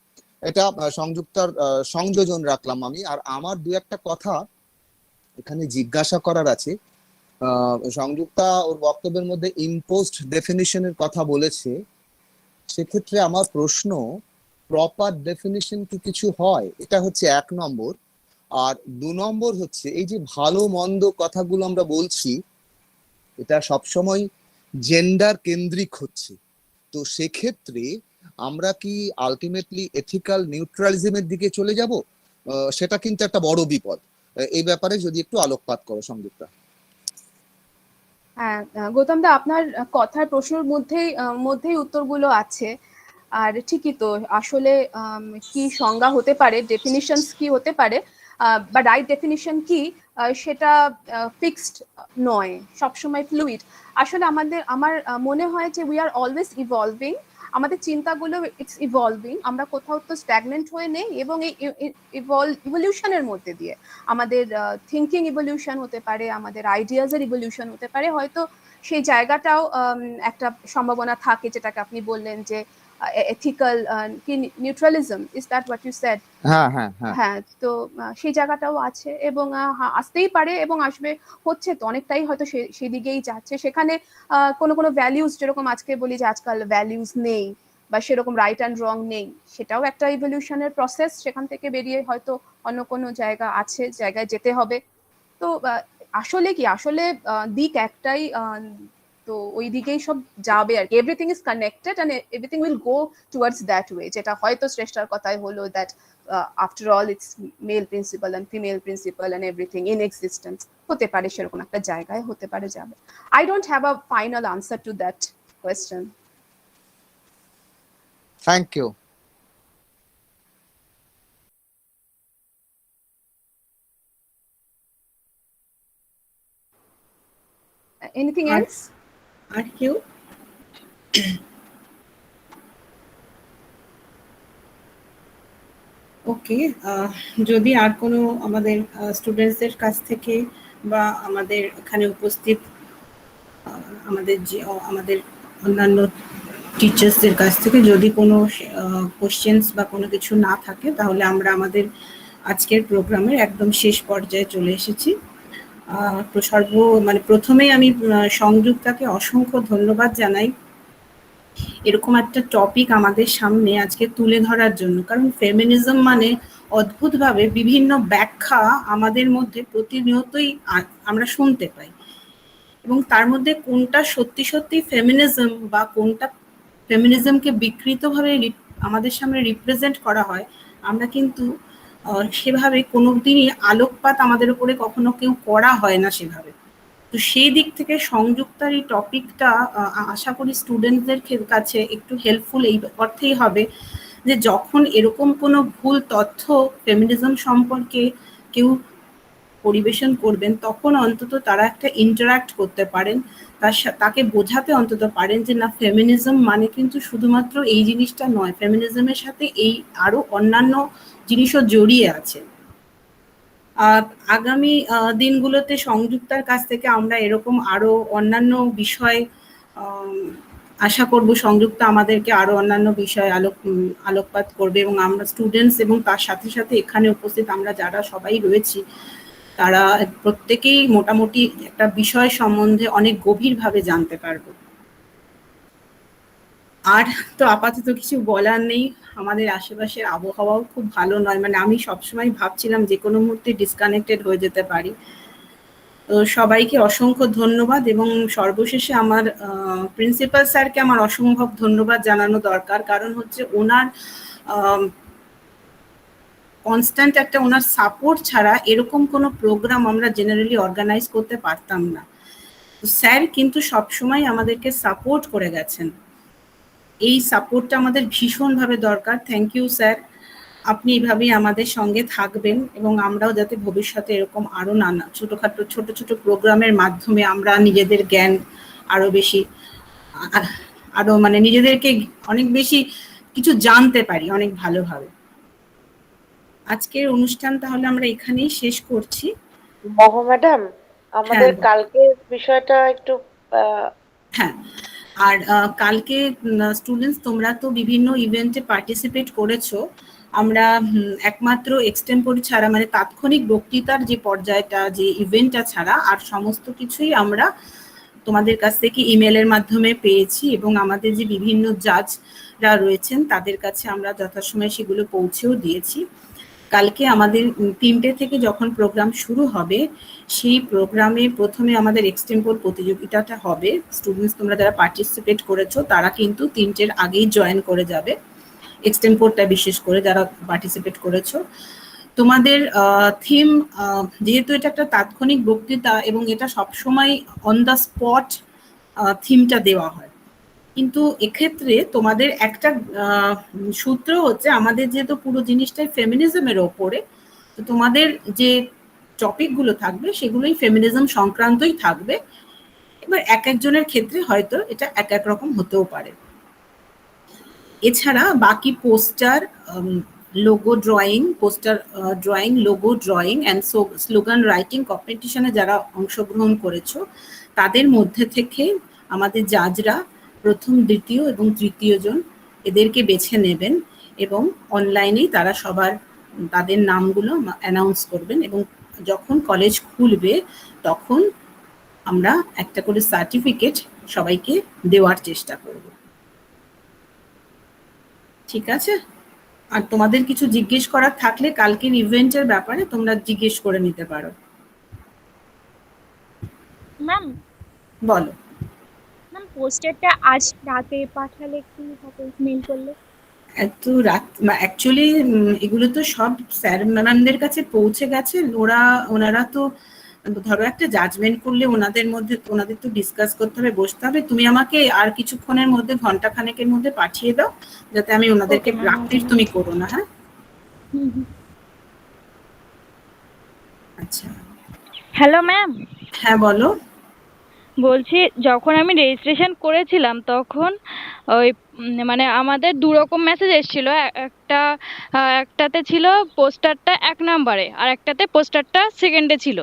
এটা সংযুক্তার সংযোজন রাখলাম আমি। আর আমার দু একটা কথা এখানে জিজ্ঞাসা করার আছে। সংযুক্তা ওর বক্তব্যের মধ্যে ইম্পোজড ডেফিনিশনের কথা বলেছে, সেক্ষেত্রে আমার প্রশ্ন, প্রপার ডেফিনিশন কি কিছু হয়? এটা হচ্ছে 1 নম্বর। আর 2 নম্বর হচ্ছে, এই যে ভালো মন্দ কথাগুলো আমরা বলছি, এটা সবসময় জেন্ডার কেন্দ্রিক হচ্ছে। তো সেক্ষেত্রে আমরা কি আলটিমেটলি এথিক্যাল নিউট্রালিজমের দিকে চলে যাব? সেটা কিন্তু একটা বড় বিপদ। এই ব্যাপারে যদি একটু আলোকপাত করো সংযুক্তা। হ্যাঁ গৌতম দা, আপনার কথার প্রশ্নের মধ্যেই উত্তরগুলো আছে। আর ঠিকই তো, আসলে কি সংজ্ঞা হতে পারে, ডেফিনিশনস কি হতে পারে, বা রাইট ডেফিনিশন কি, সেটা ফিক্সড নয়, সবসময় ফ্লুইড। আসলে আমার মনে হয় যে উই আর অলওয়েজ ইভলভিং, আমাদের চিন্তাগুলো ইটস ইভলভিং, আমরা কোথাও তো স্ট্যাগনেন্ট হয়ে নেই, এবং এই ইভলিউশনের মধ্যে দিয়ে আমাদের থিঙ্কিং ইভলিউশন হতে পারে, আমাদের আইডিয়াজের ইভলিউশন হতে পারে। হয়তো সেই জায়গাটাও একটা সম্ভাবনা থাকে, যেটাকে আপনি বললেন যে ethical কি neutralism, is that what you said? হ্যাঁ হ্যাঁ হ্যাঁ হ্যাঁ, তো সেই জায়গাটাও আছে এবং আসতেই পারে এবং আসবে, হচ্ছে তো অনেকটাই হয়তো সেদিকেই যাচ্ছে। সেখানে কোনো কোনো ভ্যালিউজ, যেরকম আজকে বলি যে আজকাল ভ্যালিউজ নেই বা সেরকম রাইট অ্যান্ড রং নেই, সেটাও একটা ইভলিউশনের প্রসেস। সেখান থেকে বেরিয়ে হয়তো অন্য কোনো জায়গা আছে, জায়গায় যেতে হবে। তো আসলে কি, আসলে দিক একটাই, তো ওই দিকেই সব যাবে আর কি। Everything is connected and everything will go towards that way, যেটা হয়তো শ্রেষ্ঠার কথাই হলো that after all it's male principle and female principle and everything in existence, হতে পারে সেরকম একটা জায়গায় হতে পারে যাবে। I don't have a final answer to that question. Thank you. Anything else? আর কেউ? ওকে, যদি আর কোনো আমাদের স্টুডেন্টসদের কাছ থেকে বা আমাদের এখানে উপস্থিত আমাদের অন্যান্য টিচার্সদের কাছ থেকে যদি কোনো কোশ্চেন্স বা কোনো কিছু না থাকে, তাহলে আমরা আমাদের আজকের প্রোগ্রামের একদম শেষ পর্যায়ে চলে এসেছি। প্রথমেই আমি সংযুক্তাকে অসংখ্য ধন্যবাদ জানাই এরকম একটা টপিক আমাদের সামনে আজকে তুলে ধরার জন্য। কারণ ফেমিনিজম মানে অদ্ভুতভাবে বিভিন্ন ব্যাখ্যা আমাদের মধ্যে প্রতিনিয়তই আমরা শুনতে পাই, এবং তার মধ্যে কোনটা সত্যি সত্যি ফেমিনিজম বা কোনটা ফেমিনিজমকে বিকৃতভাবে আমাদের সামনে রিপ্রেজেন্ট করা হয়, আমরা কিন্তু সেভাবে কোনোদিনই আলোকপাত আমাদের উপরে কখনো কেউ করা হয় না সেভাবে। তো সেই দিক থেকে সংযুক্তার এই টপিকটা আশা করি স্টুডেন্টদের কাছে একটু হেল্পফুল এই অর্থেই হবে যে যখন এরকম কোনো ভুল তথ্য ফেমিনিজম সম্পর্কে কেউ পরিবেশন করবেন, তখন অন্তত তারা একটা ইন্টারাক্ট করতে পারেন, তাকে বোঝাতে অন্তত পারেন যে না, ফেমিনিজম মানে কিন্তু শুধুমাত্র এই জিনিসটা নয়, ফেমিনিজমের সাথে এই আরো অন্যান্য জিনিসও জড়িয়ে আছে। আগামী দিনগুলোতে সংযুক্তার কাছ থেকে আমরা এরকম আরো অন্যান্য বিষয় আশা করব সংযুক্তা আমাদেরকে আরো অন্যান্য বিষয় আলোকপাত করবে, এবং আমরা স্টুডেন্টস এবং তার সাথে সাথে এখানে উপস্থিত আমরা যারা সবাই রয়েছি তারা প্রত্যেকেই মোটামুটি একটা বিষয় সম্বন্ধে অনেক গভীরভাবে জানতে পারবো। আর তো আপাতত কিছু বলার নেই। আমাদের আশেপাশের আবহাওয়াও খুব ভালো নয়, মানে আমি সবসময় ভাবছিলাম যে কোনো মুহূর্তে ডিসকানেক্টেড হয়ে যেতে পারি। তো সবাইকে অসংখ্য ধন্যবাদ, এবং সর্বশেষে আমার প্রিন্সিপাল স্যারকে আমার অসম্ভব ধন্যবাদ জানানো দরকার। কারণ হচ্ছে ওনার কনস্ট্যান্ট একটা ওনার সাপোর্ট ছাড়া এরকম কোনো প্রোগ্রাম আমরা জেনারেলি অর্গানাইজ করতে পারতাম না। তো স্যার কিন্তু সবসময় আমাদেরকে সাপোর্ট করে গেছেন, এই সাপোর্টটা আমাদের ভীষণভাবে দরকার। থ্যাংক ইউ স্যার, আপনি এইভাবেই আমাদের সঙ্গে থাকবেন, এবং আমরাও যাতে ভবিষ্যতে এরকম আরো নানা ছোটখাটো ছোট ছোট প্রোগ্রামের মাধ্যমে আমরা নিজেদের জ্ঞান আরো বেশি আরো মানে নিজেদেরকে অনেক বেশি কিছু জানতে পারি অনেক ভালোভাবে। আজকের অনুষ্ঠান তাহলে আমরা এখানেই শেষ করছি। ম্যাডাম, আমাদের কালকে বিষয়টা একটু হ্যাঁ, আর কালকে স্টুডেন্টস তোমরা তো বিভিন্ন ইভেন্টে পার্টিসিপেট করেছো। আমরা একমাত্র এক্সটেম্পোরি ছাড়া, মানে তাৎক্ষণিক বক্তৃতার যে পর্যায়টা, যে ইভেন্টটা ছাড়া আর সমস্ত কিছুই আমরা তোমাদের কাছ থেকে ইমেলের মাধ্যমে পেয়েছি, এবং আমাদের যে বিভিন্ন জাজরা রয়েছেন তাদের কাছে আমরা যথাসময়ে সেগুলো পৌঁছেও দিয়েছি। কালকে আমাদের 3টে থেকে যখন প্রোগ্রাম শুরু হবে, সেই প্রোগ্রামে প্রথমে আমাদের এক্সটেম্পোর প্রতিযোগিতাটা হবে। স্টুডেন্টস তোমরা যারা পার্টিসিপেট করেছো তারা কিন্তু 3টের আগেই জয়েন করে যাবে, এক্সটেম্পোরটা বিশেষ করে যারা পার্টিসিপেট করেছো। তোমাদের থিম, যেহেতু এটা একটা তাৎক্ষণিক বক্তৃতা এবং এটা সবসময় অন দ্য স্পট থিমটা দেওয়া হয়, কিন্তু এক্ষেত্রে তোমাদের একটা সূত্র হচ্ছে আমাদের যেহেতু পুরো জিনিসটাই ফেমিনিজমের ওপরে, তো তোমাদের যে টপিকগুলো থাকবে সেগুলোই ফেমিনিজম সংক্রান্তই থাকবে। এবার এক একজনের ক্ষেত্রে হয়তো এটা এক এক রকম হতেও পারে। এছাড়া বাকি poster, logo drawing, poster drawing, logo drawing and slogan writing কম্পিটিশনে যারা অংশগ্রহণ করেছো তাদের মধ্যে থেকে আমাদের জাজরা প্রথম, দ্বিতীয় এবং তৃতীয় জন এদেরকে বেছে নেবেন এবং অনলাইনেই তারা সবার তাদের নামগুলো অ্যানাউন্স করবেন এবং যখন কলেজ খুলবে তখন আমরা একটা করে সার্টিফিকেট সবাইকে দেওয়ার চেষ্টা করব। ঠিক আছে? আর তোমাদের কিছু জিজ্ঞেস করার থাকলে কালকের ইভেন্টের ব্যাপারে তোমরা জিজ্ঞেস করে নিতে পারো। ম্যাম বলো। ম্যাম পোস্টারটা আজ রাতে পাঠালে কি হবে মেল করলে? এত রাত অ্যাকচুয়ালি এগুলো তো সব স্যার ম্যামদের কাছে পৌঁছে গেছে। ওনারা তো ধরো একটা জাজমেন্ট করলে ওনাদের তো ডিসকাস করতে হবে, বসতে হবে। তুমি আমাকে আর কিছুক্ষণের মধ্যে ঘন্টা খানেকের মধ্যে পাঠিয়ে দাও যাতে আমি ওনাদেরকে রাত্রির তুমি করো না। হ্যাঁ আচ্ছা। Hello ma'am. হ্যাঁ বলো। বলছি যখন আমি রেজিস্ট্রেশন করেছিলাম তখন ওই মানে আমাদের দু রকম মেসেজ এসেছিল। একটাতে ছিল পোস্টারটা 1 নম্বরে আর একটাতে পোস্টারটা 2nd ছিল।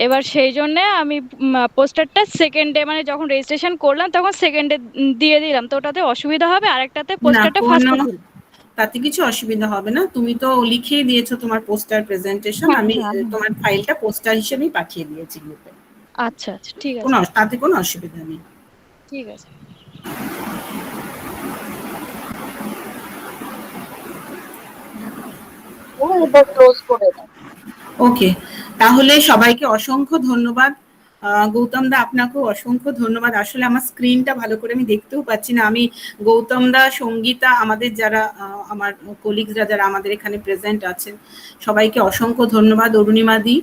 এবার সেই জন্য আমি পোস্টারটা 2nd মানে যখন রেজিস্ট্রেশন করলাম তখন 2nd দিয়ে দিলাম। তো ওটাতে অসুবিধা হবে? আর একটাতে পোস্টারটা ফার্স্টে ছিল। তাতে কিছু অসুবিধা হবে না, তুমি তো লিখেই দিয়েছো তোমার পোস্টার প্রেজেন্টেশন। আমি তোমার ফাইলটা পোস্টার হিসেবেই পাঠিয়ে দিয়েছি গ্রুপে। আচ্ছা আচ্ছা ঠিক আছে, তাতে কোনো অসুবিধা নেই। ঠিক আছে। এবার ক্লোজ করে দাও। ওকে, তাহলে সবাইকে অসংখ্য ধন্যবাদ। গৌতম দা আপনাকেও অসংখ্য ধন্যবাদ। আসলে আমার স্ক্রিনটা ভালো করে আমি দেখতেও পাচ্ছি না। আমি গৌতম দা, সঙ্গীতা, আমাদের যারা আমার কলিগসরা যারা আমাদের এখানে প্রেজেন্ট আছেন সবাইকে অসংখ্য ধন্যবাদ। অরুণিমা দি,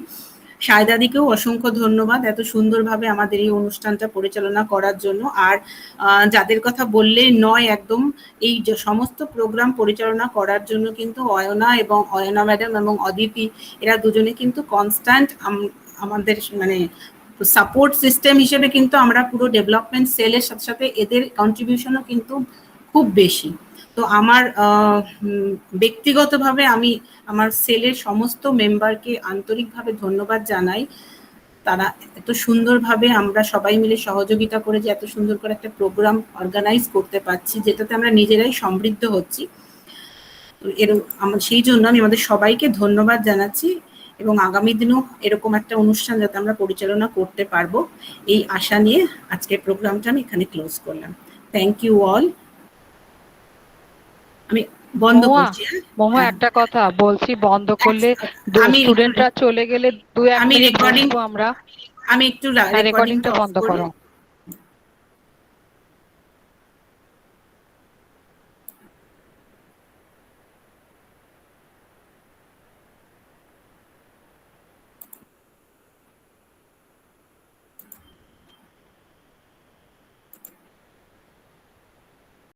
সায়দাদিকেও অসংখ্য ধন্যবাদ এত সুন্দরভাবে আমাদের এই অনুষ্ঠানটা পরিচালনা করার জন্য। আর যাদের কথা বললে নয়, একদম এই যে সমস্ত প্রোগ্রাম পরিচালনা করার জন্য কিন্তু অয়না ম্যাডাম এবং অদিতি এরা দুজনে কিন্তু কনস্ট্যান্ট আমাদের মানে সাপোর্ট সিস্টেম হিসেবে কিন্তু আমরা পুরো ডেভেলপমেন্ট সেলের সাথে সাথে এদের কন্ট্রিবিউশনও কিন্তু খুব বেশি। তো আমার ব্যক্তিগতভাবে আমি আমার সেলের সমস্ত মেম্বারকে আন্তরিকভাবে ধন্যবাদ জানাই। তারা এত সুন্দরভাবে আমরা সবাই মিলে সহযোগিতা করে যে এত সুন্দর করে একটা প্রোগ্রাম অর্গানাইজ করতে পারছি, যেটাতে আমরা নিজেরাই সমৃদ্ধ হচ্ছি। সেই জন্য আমি আমাদের সবাইকে ধন্যবাদ জানাচ্ছি এবং আগামী দিনেও এরকম একটা অনুষ্ঠান যাতে আমরা পরিচালনা করতে পারবো এই আশা নিয়ে আজকের প্রোগ্রামটা আমি এখানে ক্লোজ করলাম। Thank you all. আমি বন্ধ করছি। একটা কথা বলছি, বন্ধ করলে স্টুডেন্টরা চলে গেলে 2-1 মিনিট বসবো আমরা। আমি একটু রেকর্ডিংটা বন্ধ করো।